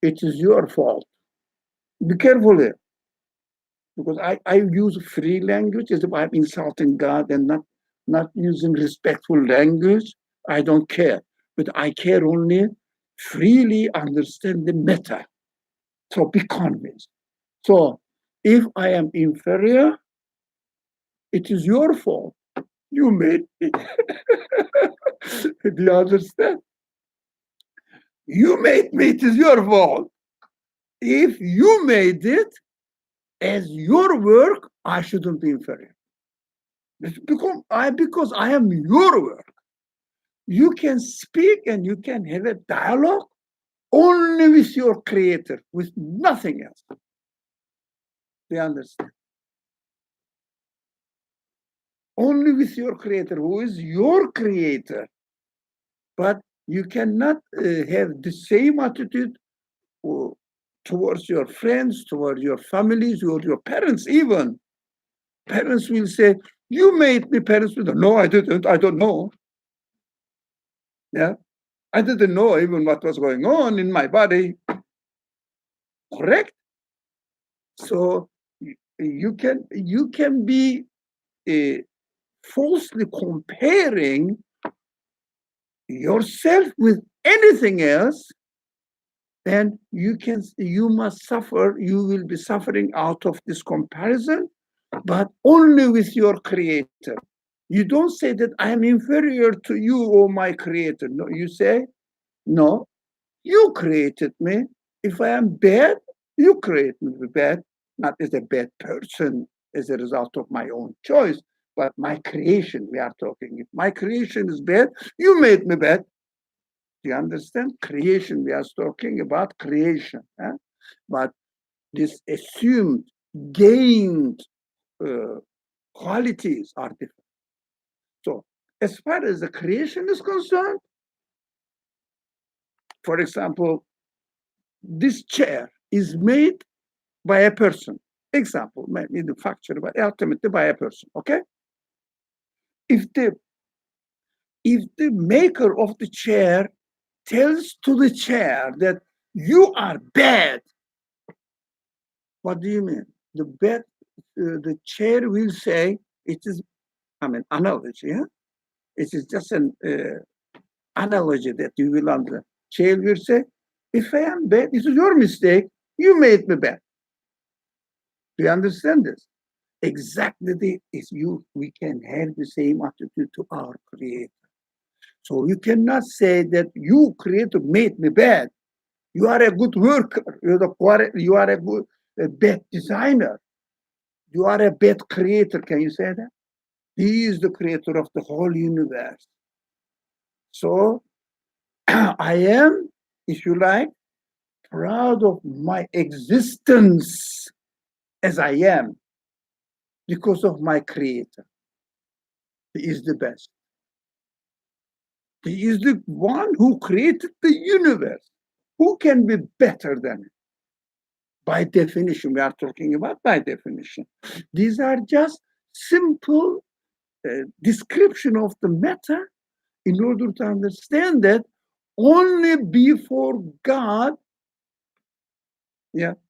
it is your fault. Be careful here. Because I use free language as if I'm insulting God and not using respectful language. I don't care. But I care only freely understand the meta. So be convinced. So if I am inferior, it is your fault. You made me. Do you understand? You made me, it is your fault. If you made it as your work, I shouldn't be inferior. Because I am your work. You can speak and you can have a dialogue only with your creator, with nothing else. Do you understand? Only with your creator, who is your creator. But you cannot have the same attitude towards your friends, towards your families, or your parents even. Parents will say, you made me. Parents will say, no, I didn't. I don't know. Yeah. I didn't know even what was going on in my body. Correct? So you can be falsely comparing yourself with anything else, then you must suffer. You will be suffering out of this comparison, but only with your creator. You don't say that I am inferior to you or my creator. No, you say, no, you created me. If I am bad, you create me bad, not as a bad person as a result of my own choice, but my creation we are talking. If my creation is bad, you made me bad. Do you understand? Creation, we are talking about creation. But this assumed, gained qualities are different. So as far as the creation is concerned, for example, this chair is made by a person. Example, maybe the factory, but ultimately by a person. Okay. If the maker of the chair tells to the chair that you are bad, what do you mean? The chair will say it is. Analogy. Yeah? It is just an analogy that you will understand. Chair will say If I am bad, it is your mistake. You made me bad. Do you understand this? Exactly is you. We can have the same attitude to our Creator. So you cannot say that you Creator made me bad. You are a good worker. You are a bad designer. You are a bad creator. Can you say that? He is the creator of the whole universe. So I am, if you like, proud of my existence as I am because of my creator. He is the best. He is the one who created the universe. Who can be better than him? By definition, we are talking about by definition. These are just simple description of the matter in order to understand that only before God,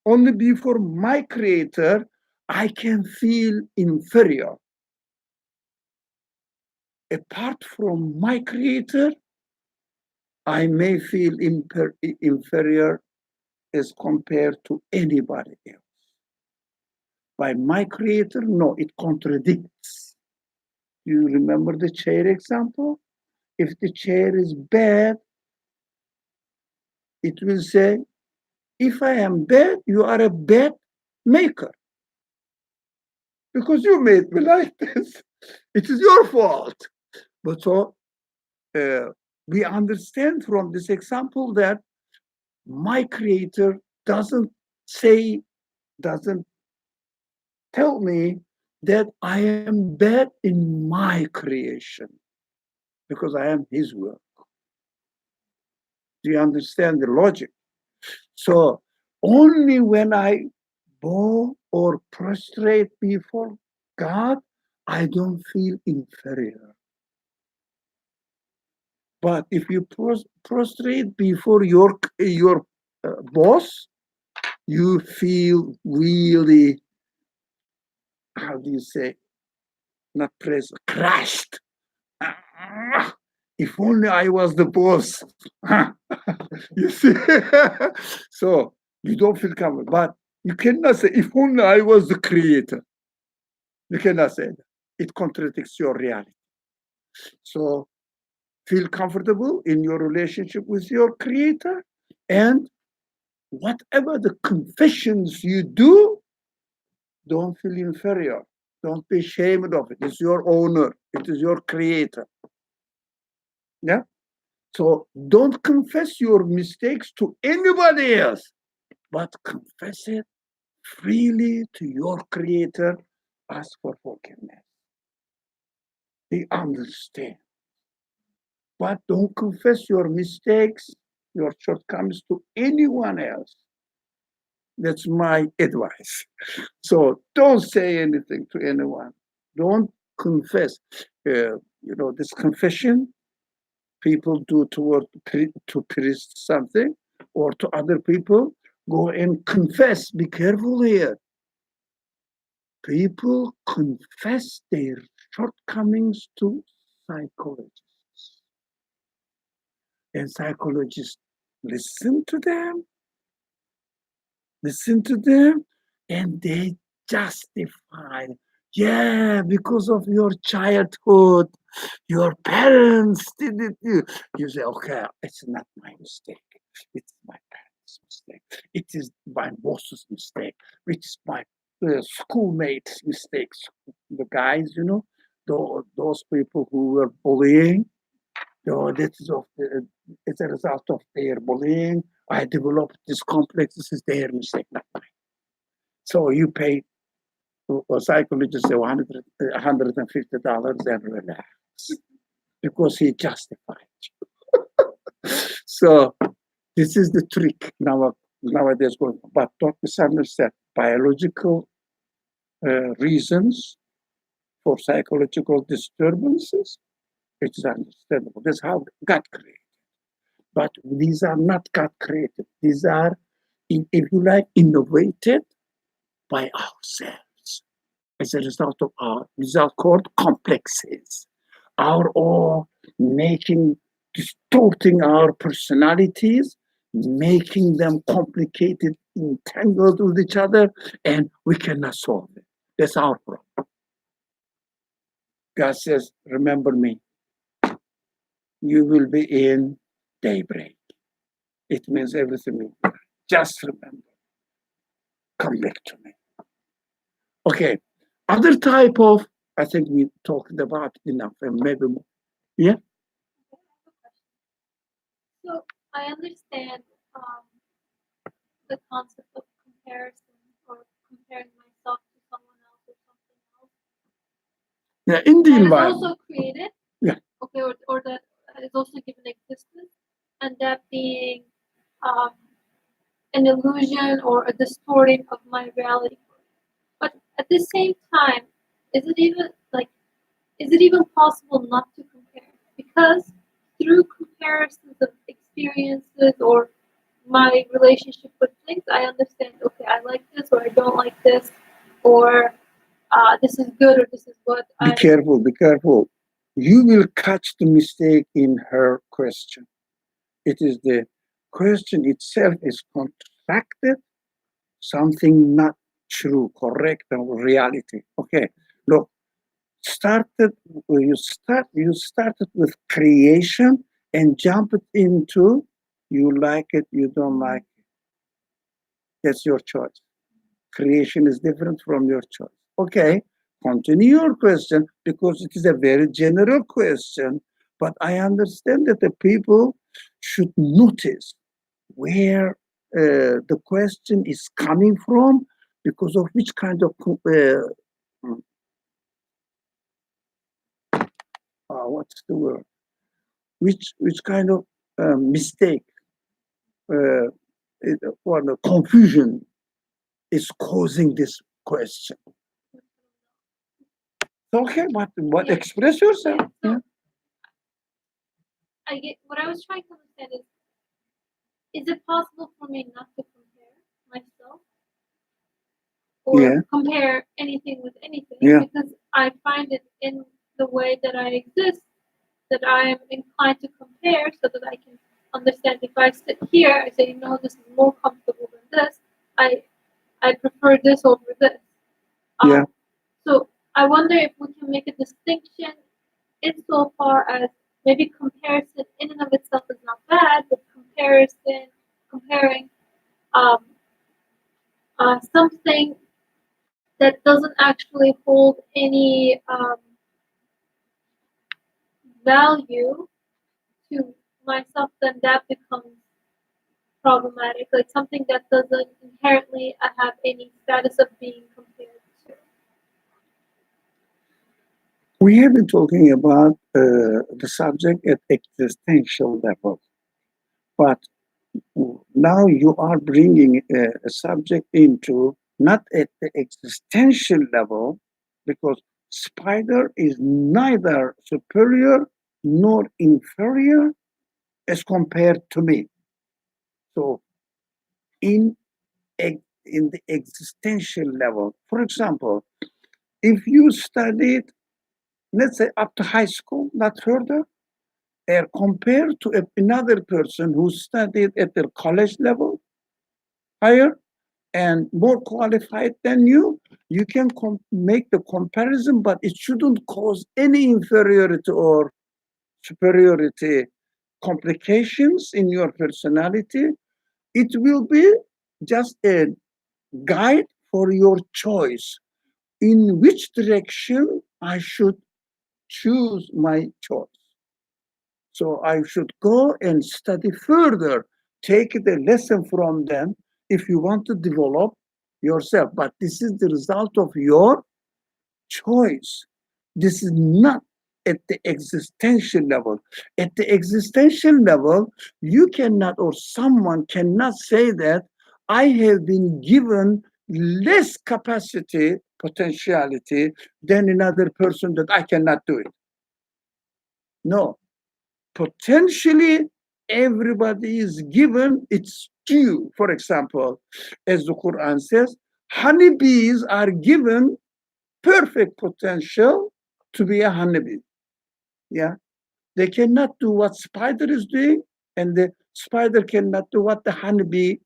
only before my creator, I can feel inferior. Apart from my creator, I may feel inferior as compared to anybody else. By my creator, no, it contradicts. You remember the chair example? If the chair is bad, it will say, if I am bad, you are a bad maker. Because you made me like this. It is your fault. But so we understand from this example that my creator doesn't tell me that I am bad in my creation because I am his work. Do you understand the logic? So only when I bow or prostrate before God, I don't feel inferior. But if you prostrate before your boss, you feel really, how do you say, not crashed. If only I was the boss. You see? So you don't feel comfortable. But you cannot say, if only I was the creator. You cannot say that. It contradicts your reality. So feel comfortable in your relationship with your creator, and whatever the confessions you do, don't feel inferior. Don't be ashamed of it. It's your owner. It is your creator. Yeah? So don't confess your mistakes to anybody else, but confess it freely to your creator. Ask for forgiveness. He understands. But don't confess your mistakes, your shortcomings to anyone else. That's my advice. So don't say anything to anyone. Don't confess. This confession people do to priest something or to other people. Go and confess. Be careful here. People confess their shortcomings to psychologists. And psychologists listen to them, and they justify. Yeah, because of your childhood, your parents did it. You say, okay, it's not my mistake. It's my parents' mistake. It is my boss's mistake. It's my schoolmates' mistakes. The guys, those people who were bullying, as a result of their bullying, I developed this complex. This is their mistake, not mine. So you pay a psychologist $150 and relax because he justified you. So this is the trick nowadays going on. But don't misunderstand. Biological reasons for psychological disturbances, it is understandable. That's how God created. But these are not God created. These are, if you like, innovated by ourselves as a result of these are called complexes. Our all distorting our personalities, making them complicated, entangled with each other, and we cannot solve it. That's our problem. God says, remember me. You will be in daybreak. It means everything. Just remember. Come back to me. Okay. Other type of, I think we talked about enough, and maybe more. Yeah. So I understand the concept of comparison or comparing myself to someone else or something else. Yeah. In the That is environment. also created. Yeah. Okay, or that is also given existence, and that being an illusion or a distorting of my reality. But at the same time, is it even possible not to compare? Because through comparisons of experiences or my relationship with things, I understand, okay, I like this or I don't like this, or this is good or this is what Be careful, be careful. You will catch the mistake in her question. It is the question itself is constructed, something not true, correct, and reality. Okay, look, you started with creation and jumped into you like it, you don't like it. That's your choice. Creation is different from your choice. Okay, continue your question because it is a very general question, but I understand that the people should notice where the question is coming from because of which kind of what's the word? Which kind of mistake or the confusion is causing this question. Okay, but Yeah. express yourself. So Yeah. I get what I was trying to understand is it possible for me not to compare myself or Yeah. compare anything with anything? Yeah. Because I find it in the way that I exist that I am inclined to compare so that I can understand if I sit here, I say, no, this is more comfortable than this. I prefer this over this. Yeah. So I wonder if we can make a distinction insofar as maybe comparison in and of itself is not bad, but comparing um, something that doesn't actually hold any value to myself, then that becomes problematic. Like something that doesn't inherently have any status of being compared to. We have been talking about the subject at existential level, but now you are bringing a subject into not at the existential level because spider is neither superior nor inferior as compared to me. So in in the existential level, for example, if you studied, let's say up to high school, not further, compared to another person who studied at the college level, higher and more qualified than you can make the comparison, but it shouldn't cause any inferiority or superiority complications in your personality. It will be just a guide for your choice in which direction I should choose my choice. So I should go and study further, take the lesson from them if you want to develop yourself. But this is the result of your choice. This is not at the existential level. At the existential level, you cannot or someone cannot say that I have been given less capacity, potentiality than another person that I cannot do it. No, potentially everybody is given its due. For example, as the Quran says, honeybees are given perfect potential to be a honeybee. Yeah, they cannot do what spider is doing, and the Spider cannot do what the honeybee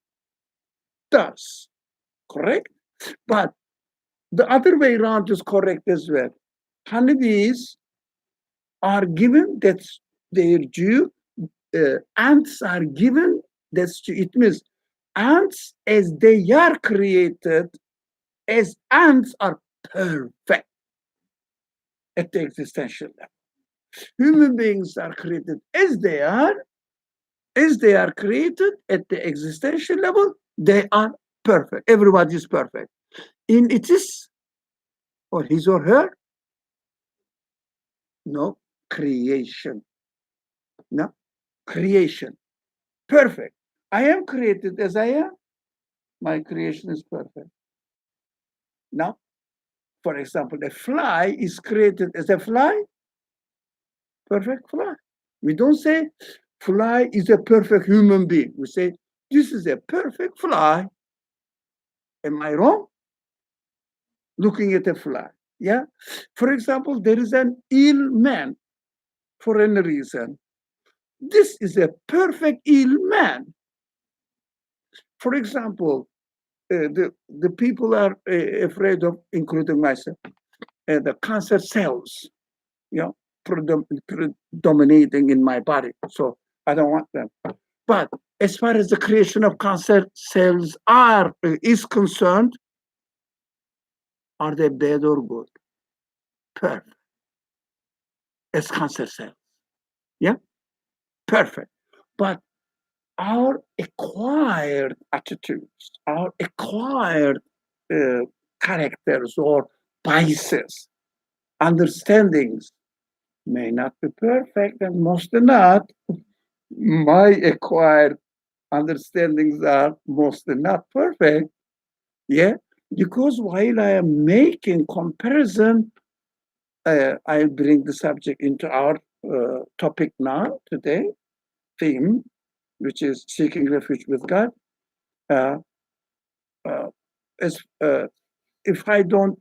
does, correct? But the other way around is correct as well. Honeybees are given, that's their due. Ants are given, that's due. It means ants, as they are created, as ants are perfect at the existential level. Human beings are created as they are created at the existential level, they are perfect. Everybody is perfect. In its or his or her, no, creation. No, creation. Perfect. I am created as I am. My creation is perfect. Now, for example, a fly is created as a fly, perfect fly. We don't say fly is a perfect human being. We say this is a perfect fly. Am I wrong? Looking at a fly. Yeah. For example, there is an ill man for any reason. This is a perfect ill man. For example, the people are afraid of, including myself, the cancer cells, you know, predominating in my body. So I don't want them. But as far as the creation of cancer cells is concerned, are they bad or good? Perfect. As cancer cells. Yeah? Perfect. But our acquired attitudes, our acquired characters or biases, understandings may not be perfect, and most not. My acquired understandings are mostly not perfect. Yeah, because while I am making comparison, I bring the subject into our topic now today, theme, which is seeking refuge with God. Uh, uh, as if I don't,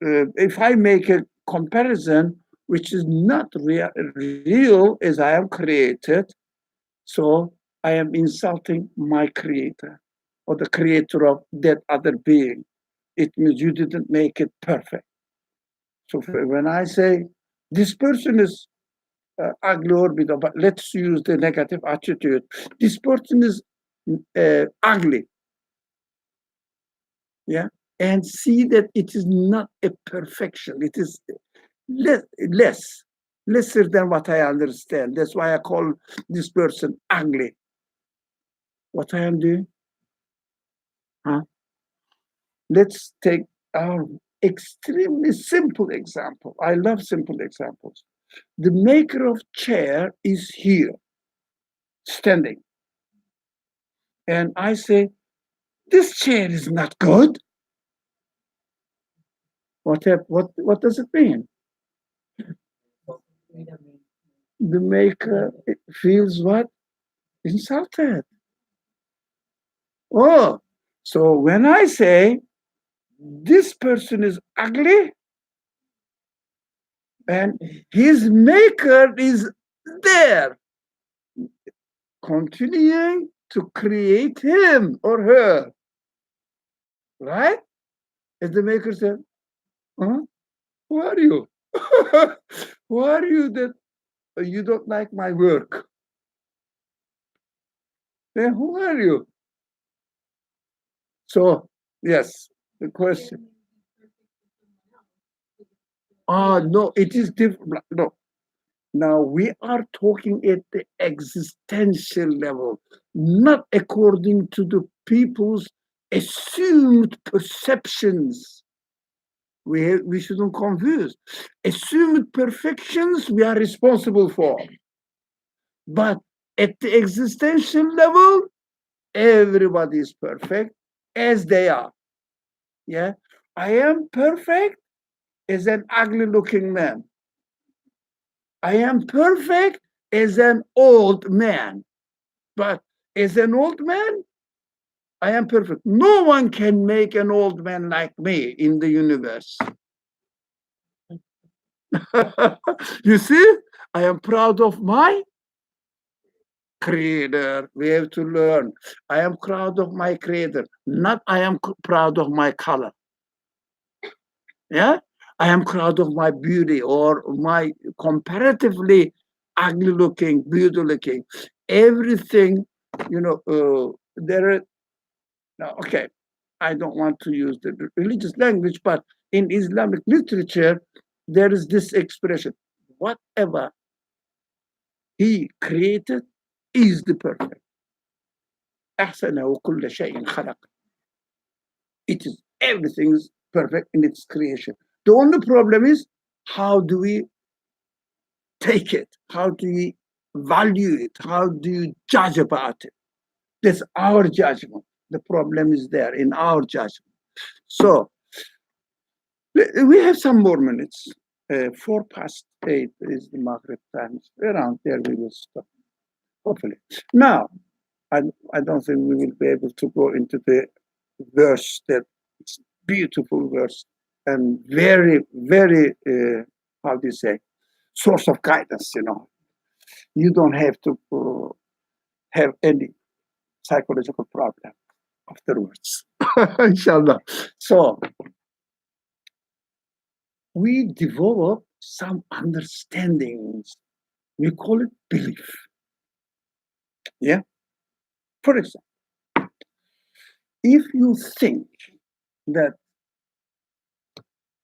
if I make a comparison which is not real as I am created, so I am insulting my creator or the creator of that other being. It means you didn't make it perfect. So when I say this person is ugly or bitter, but let's use the negative attitude. This person is ugly. Yeah. And see that it is not a perfection. It is lesser than what I understand. That's why I call this person ugly. What I am doing? Huh? Let's take our extremely simple example. I love simple examples. The maker of chair is here, standing. And I say, this chair is not good. What does it mean? The maker feels what? Insulted. Oh, so when I say this person is ugly and his maker is there, continuing to create him or her, right? As the maker said, huh? Who are you? Who are you that you don't like my work? Then who are you? So, yes, the question. No, it is different. No. Now we are talking at the existential level, not according to the people's assumed perceptions. We shouldn't confuse. Assumed perfections we are responsible for. But at the existential level, everybody is perfect as they are. Yeah. I am perfect as an ugly looking man. I am perfect as an old man. But as an old man, I am perfect. No one can make an old man like me in the universe. You see, I am proud of my creator. We have to learn. I am proud of my creator, not I am proud of my color. Yeah, I am proud of my beauty or my comparatively ugly looking, beautiful looking. Everything, there are, okay, I don't want to use the religious language, but in Islamic literature, there is this expression: whatever he created is the perfect. أحسنه كل شيء خلق. It is, everything is perfect in its creation. The only problem is, how do we take it? How do we value it? How do you judge about it? That's our judgment. The problem is there in our judgment. So we have some more minutes. 8:04 is the Maghrib time. Around there we will stop, hopefully. Now, I don't think we will be able to go into the verse, that it's beautiful verse and very, very, how do you say, source of guidance, You don't have to have any psychological problem afterwards, inshallah. So we develop some understandings. We call it belief. Yeah. For example, if you think that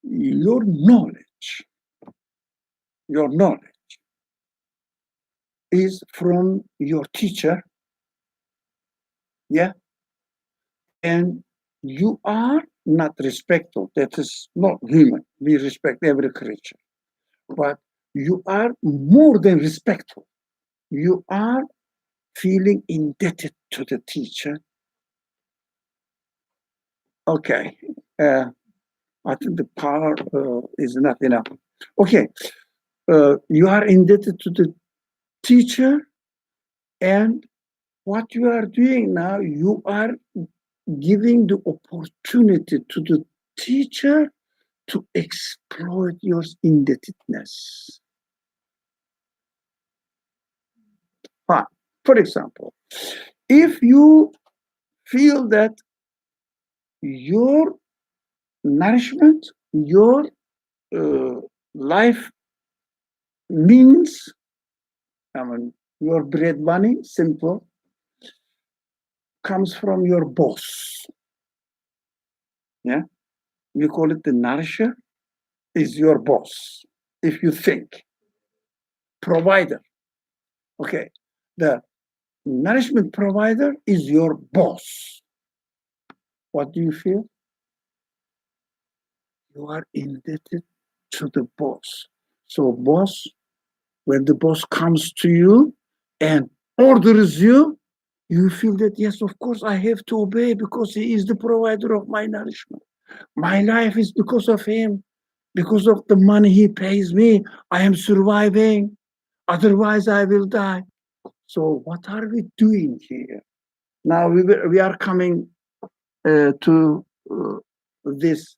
your knowledge is from your teacher, yeah, and you are not respectful, that is not human. We respect every creature, but you are more than respectful. You are feeling indebted to the teacher. Okay, I think the power is not enough. Okay, you are indebted to the teacher, and what you are doing now, you are giving the opportunity to the teacher to exploit your indebtedness. But, for example, if you feel that your nourishment, your life means, your bread money, simple, comes from your boss. Yeah, we call it the nourisher, is your boss. If you think, provider, okay, the nourishment provider is your boss. What do you feel? You are indebted to the boss. So boss, when the boss comes to you and orders you, you feel that, yes, of course, I have to obey because he is the provider of my nourishment. My life is because of him. Because of the money he pays me, I am surviving. Otherwise, I will die. So what are we doing here? Now we are coming to this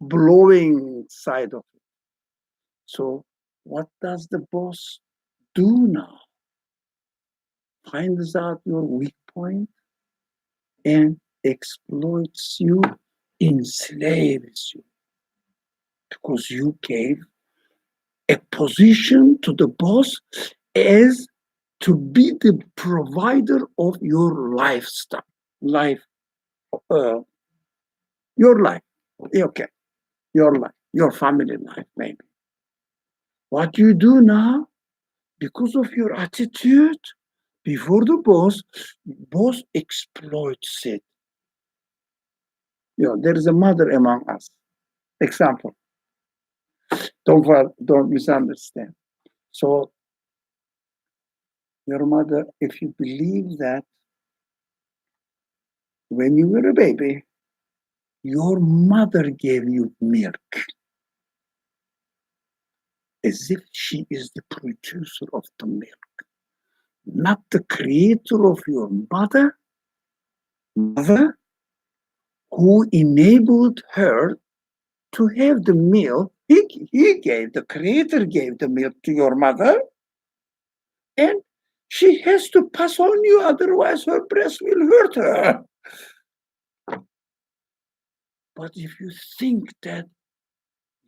blowing side of it. So what does the boss do now? Finds out your weak point and exploits you, enslaves you, because you gave a position to the boss as to be the provider of your lifestyle, your life, okay, your life, your family life, maybe. What you do now, because of your attitude before the boss exploits it. There is a mother among us. Example. Don't misunderstand. So your mother, if you believe that when you were a baby, your mother gave you milk, as if she is the producer of the milk, not the creator of your mother who enabled her to have the milk. The creator gave the milk to your mother, and She has to pass on you, otherwise her breast will hurt her. But if you think that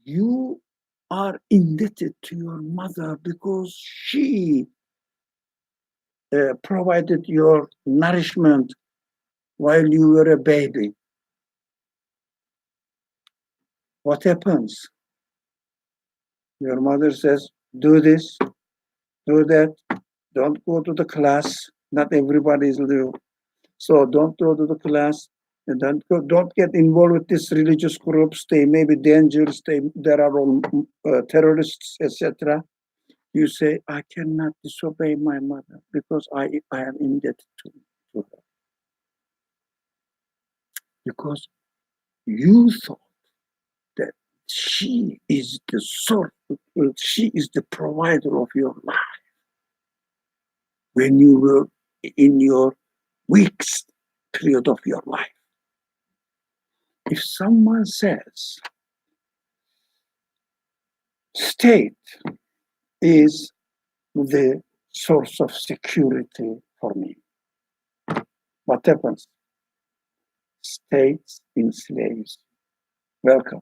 you are indebted to your mother because she provided your nourishment while you were a baby, what happens? Your mother says, do this, do that, don't go to the class. Not everybody is new. So don't go to the class and don't get involved with these religious groups. They may be dangerous. There are all terrorists, etc. You say, I cannot disobey my mother because I am indebted to her. Because you thought that she is the source, she is the provider of your life when you were in your weakest period of your life. If someone says, state is the source of security for me, what happens? States enslaves. Welcome.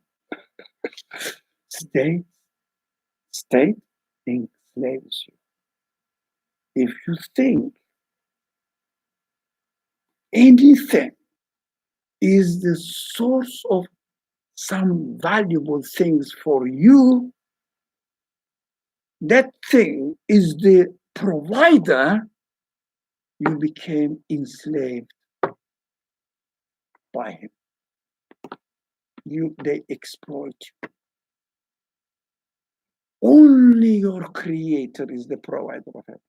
State enslaves you. If you think anything is the source of some valuable things for you, that thing is the provider, you became enslaved by him. They exploit you. Only your creator is the provider of it,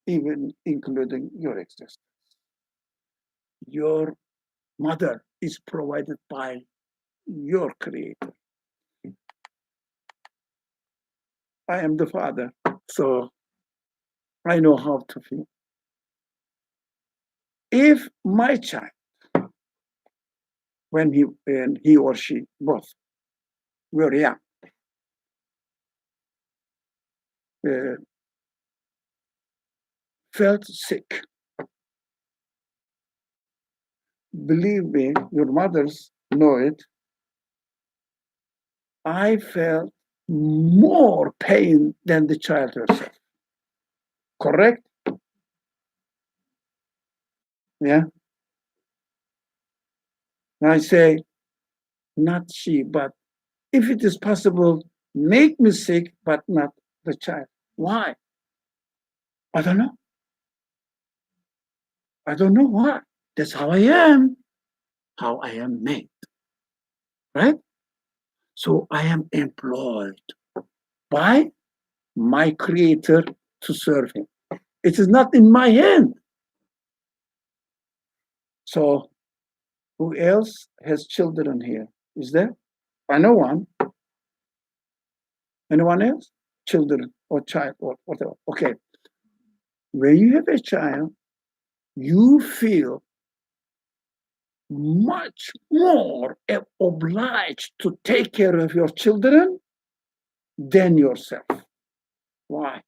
even including your existence. Your mother is provided by your creator. I am the father, so I know how to feel. If my child, when he or she both were young, felt sick, believe me, your mothers know it, I felt more pain than the child herself. Correct? Yeah. I say, not she, but if it is possible, make me sick, but not the child. Why? I don't know. I don't know why. That's how I am, how I am made. Right? So I am employed by my creator to serve him. It is not in my hand. So who else has children here? Is there? I know one. Anyone else? Children or child or whatever. Okay. When you have a child, you feel much more obliged to take care of your children than yourself. Why?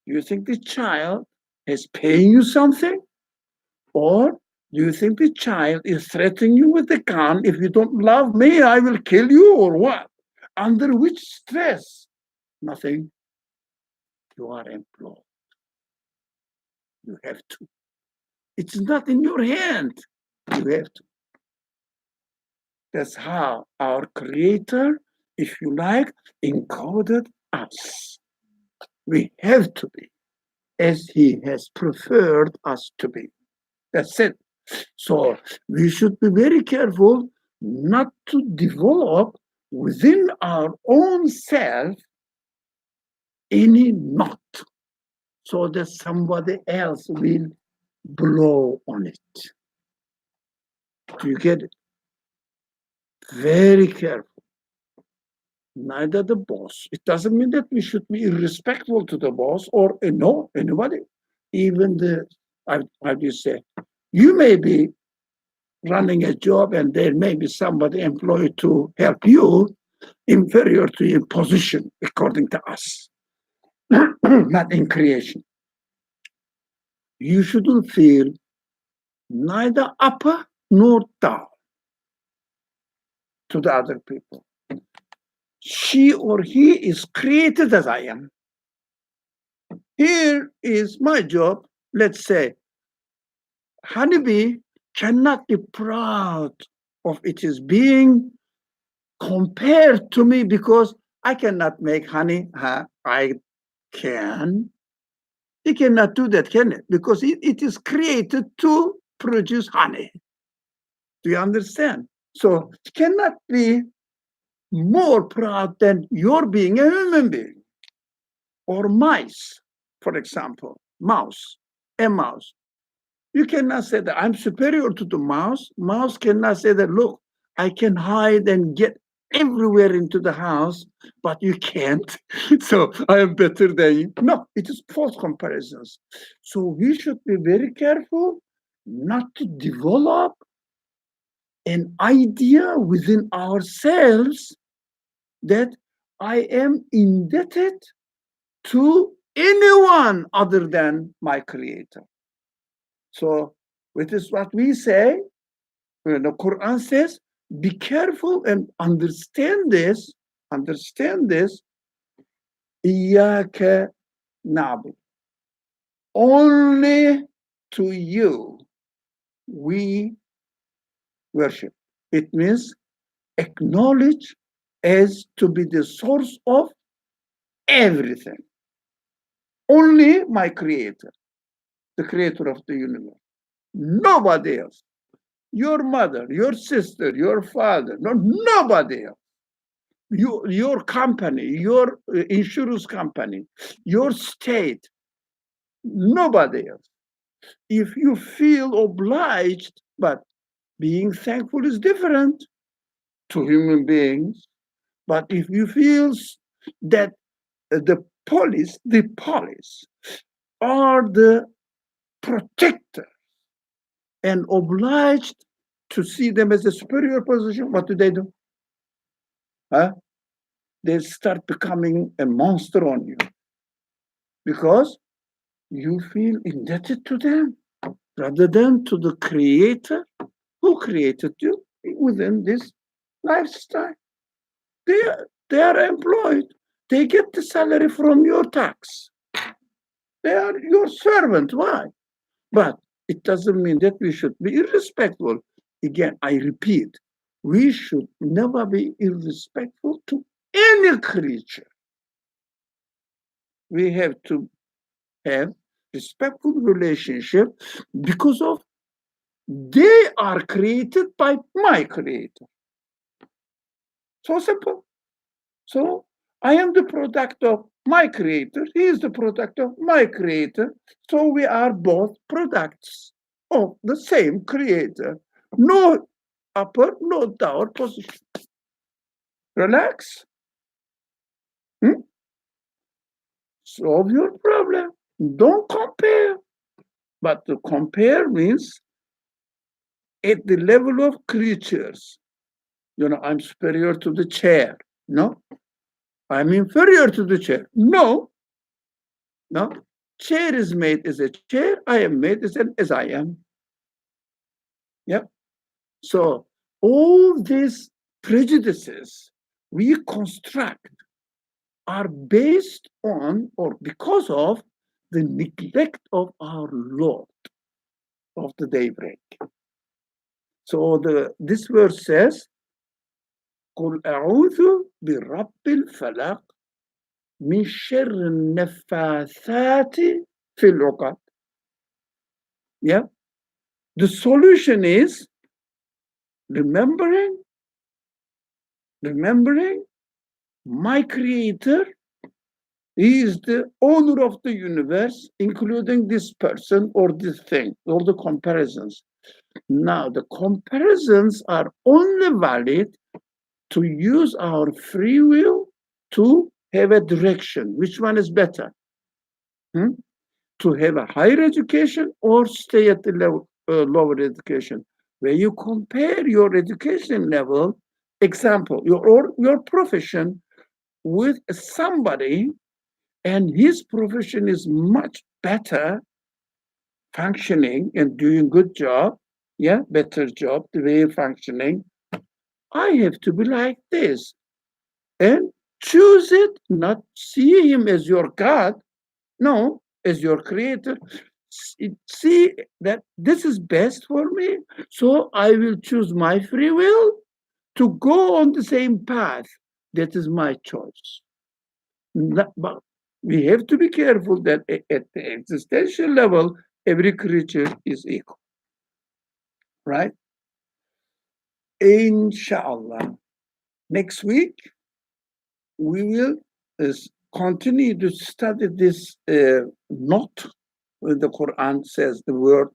Do you think the child is paying you something? Or do you think the child is threatening you with a gun? If you don't love me, I will kill you, or what? Under which stress? Nothing. You are employed. You have to. It's not in your hand. You have to. That's how our creator, if you like, encoded us. We have to be as he has preferred us to be. That's it. So we should be very careful not to develop within our own self any knot so that somebody else will blow on it. Do you get it? Very careful. Neither the boss. It doesn't mean that we should be irrespectful to the boss or no, anybody. Even how do you say, you may be running a job and there may be somebody employed to help you inferior to your position, according to us, not in creation. you shouldn't feel neither upper nor down to the other people. She or he is created as I am. Here is my job. Let's say, honeybee cannot be proud of its being compared to me because I cannot make honey. I can. It cannot do that, can it? Because it is created to produce honey. Do you understand? So it cannot be more proud than your being a human being. Or mice, for example, a mouse. You cannot say that I'm superior to the mouse. Mouse cannot say that, look, I can hide and get everywhere into the house, but you can't. So I am better than you. No, it is false comparisons. So we should be very careful not to develop an idea within ourselves that I am indebted to anyone other than my creator. So, which is what we say, when the Quran says, be careful and understand this, Iyaka na'bud. Only to you we worship. It means acknowledge as to be the source of everything. Only my creator, the creator of the universe. Nobody else. Your mother, your sister, your father, no, nobody else. Your company, your insurance company, your state, nobody else. If you feel obliged, but being thankful is different to human beings. But if you feel that the police are the protector and obliged to see them as a superior position, what do? Huh? They start becoming a monster on you because you feel indebted to them rather than to the creator who created you within this lifestyle. They are employed. They get the salary from your tax. They are your servant. Why? But it doesn't mean that we should be irrespectful. Again, I repeat, we should never be irrespectful to any creature. We have to have respectful relationship because of they are created by my creator. So simple. So I am the product of my creator. He is the product of my creator. So we are both products of the same creator. No upper, no down position. Relax. Solve your problem. Don't compare. But to compare means at the level of creatures. I'm superior to the chair. No. I'm inferior to the chair. No. Chair is made as a chair. I am made as I am. Yep. So all these prejudices we construct are based on or because of the neglect of our Lord of the daybreak. So this verse says, قل أعوذ برب الفلق من شر النفاثات في العقد. Yeah. The solution is remembering my creator. He is the owner of the universe, including this person or this thing, all the comparisons. Now, the comparisons are only valid to use our free will to have a direction. Which one is better? To have a higher education or stay at the lower education? Where you compare your education level, example, your profession with somebody and his profession is much better, functioning and doing good job, yeah, better job, the way functioning, I have to be like this. And choose it, not see him as your God, no, as your creator. See that this is best for me, so I will choose my free will to go on the same path. That is my choice. But we have to be careful that at the existential level, every creature is equal, right? Inshallah. Next week, we will continue to study this knot. When the Quran says the word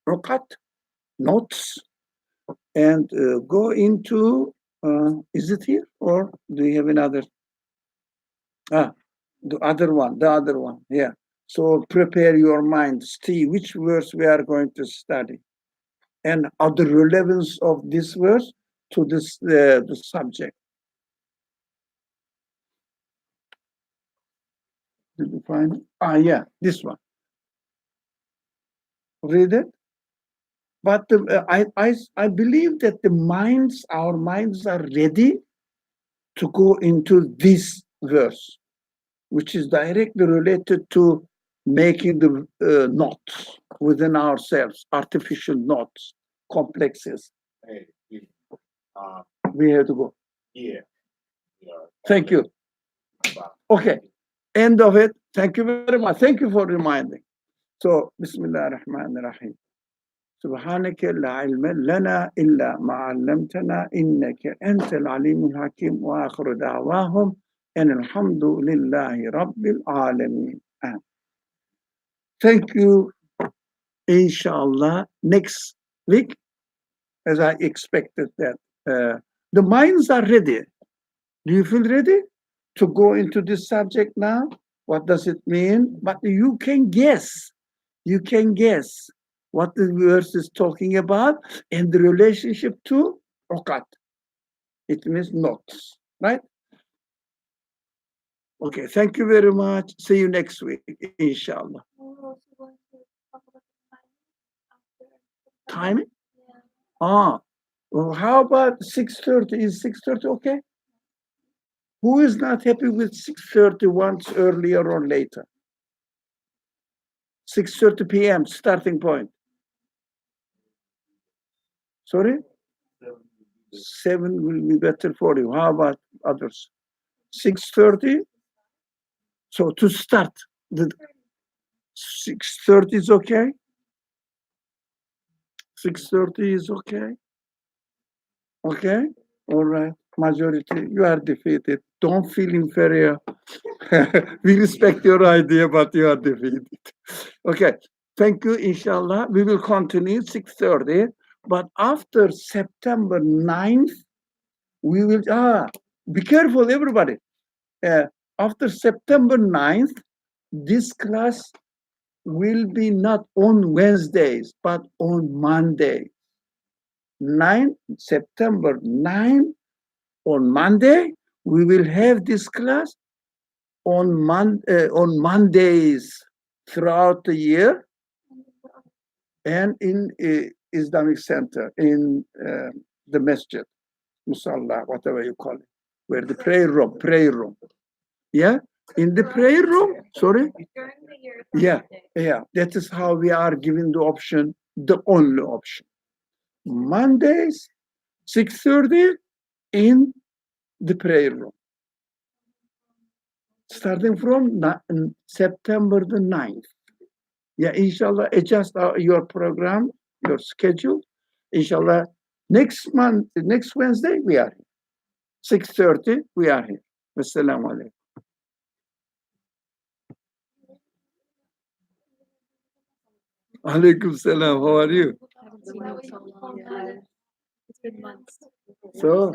uqat, knots, and go into, is it here or do you have another? The other one, yeah. So prepare your mind, see which verse we are going to study and other relevance of this verse to this the subject. Did you find it? Yeah, this one. Read it. But I believe that our minds are ready to go into this verse, which is directly related to making the knots within ourselves, artificial knots, complexes. Hey, We have to go. yeah. Thank you. Okay, end of it. Thank you very much. Thank you for reminding. So, Bismillah ar-Rahman ar-Rahim. سبحانك لا علم لنا إلا ما علمتنا إنك أنت العليم الحكيم وآخر دعواهم أن الحمد لله رب العالمين. Thank you. Inshallah, next week, as I expected that the minds are ready. Do you feel ready to go into this subject now? What does it mean? But you can guess. You can guess what the verse is talking about and the relationship to uqat. It means knots, right? Okay, thank you very much. See you next week, inshallah. We're also going to talk about the timing after. Timing? Yeah. Well, how about 6:30? Is 6:30 okay? Who is not happy with 6:30 once earlier or later? 6:30 p.m. starting point. Sorry? 7 will be better for you. How about others? 6:30? So to start, the 6:30 is okay? 6:30 is okay? Okay? All right. Majority, you are defeated. Don't feel inferior. We respect your idea, but you are defeated. Okay. Thank you, inshallah. We will continue 6:30. But after September 9th, we will, be careful, everybody. After September 9th, this class will be not on Wednesdays, but on Monday. 9 September 9 on Monday, we will have this class on Mondays throughout the year and in Islamic Center, in the masjid, musalla, whatever you call it, where the prayer room. Yeah, in the prayer room, sorry? During the year. Yeah, that is how we are giving the option, the only option. Mondays, 6:30 in the prayer room. Starting from September the 9th. Yeah, inshallah, adjust your program, your schedule. Inshallah, next Wednesday, we are here. 6:30, we are here. Wassalamu alaikum. Alaikum salam. How are you? Haven't seen you in so long. Yeah. It's been months. So,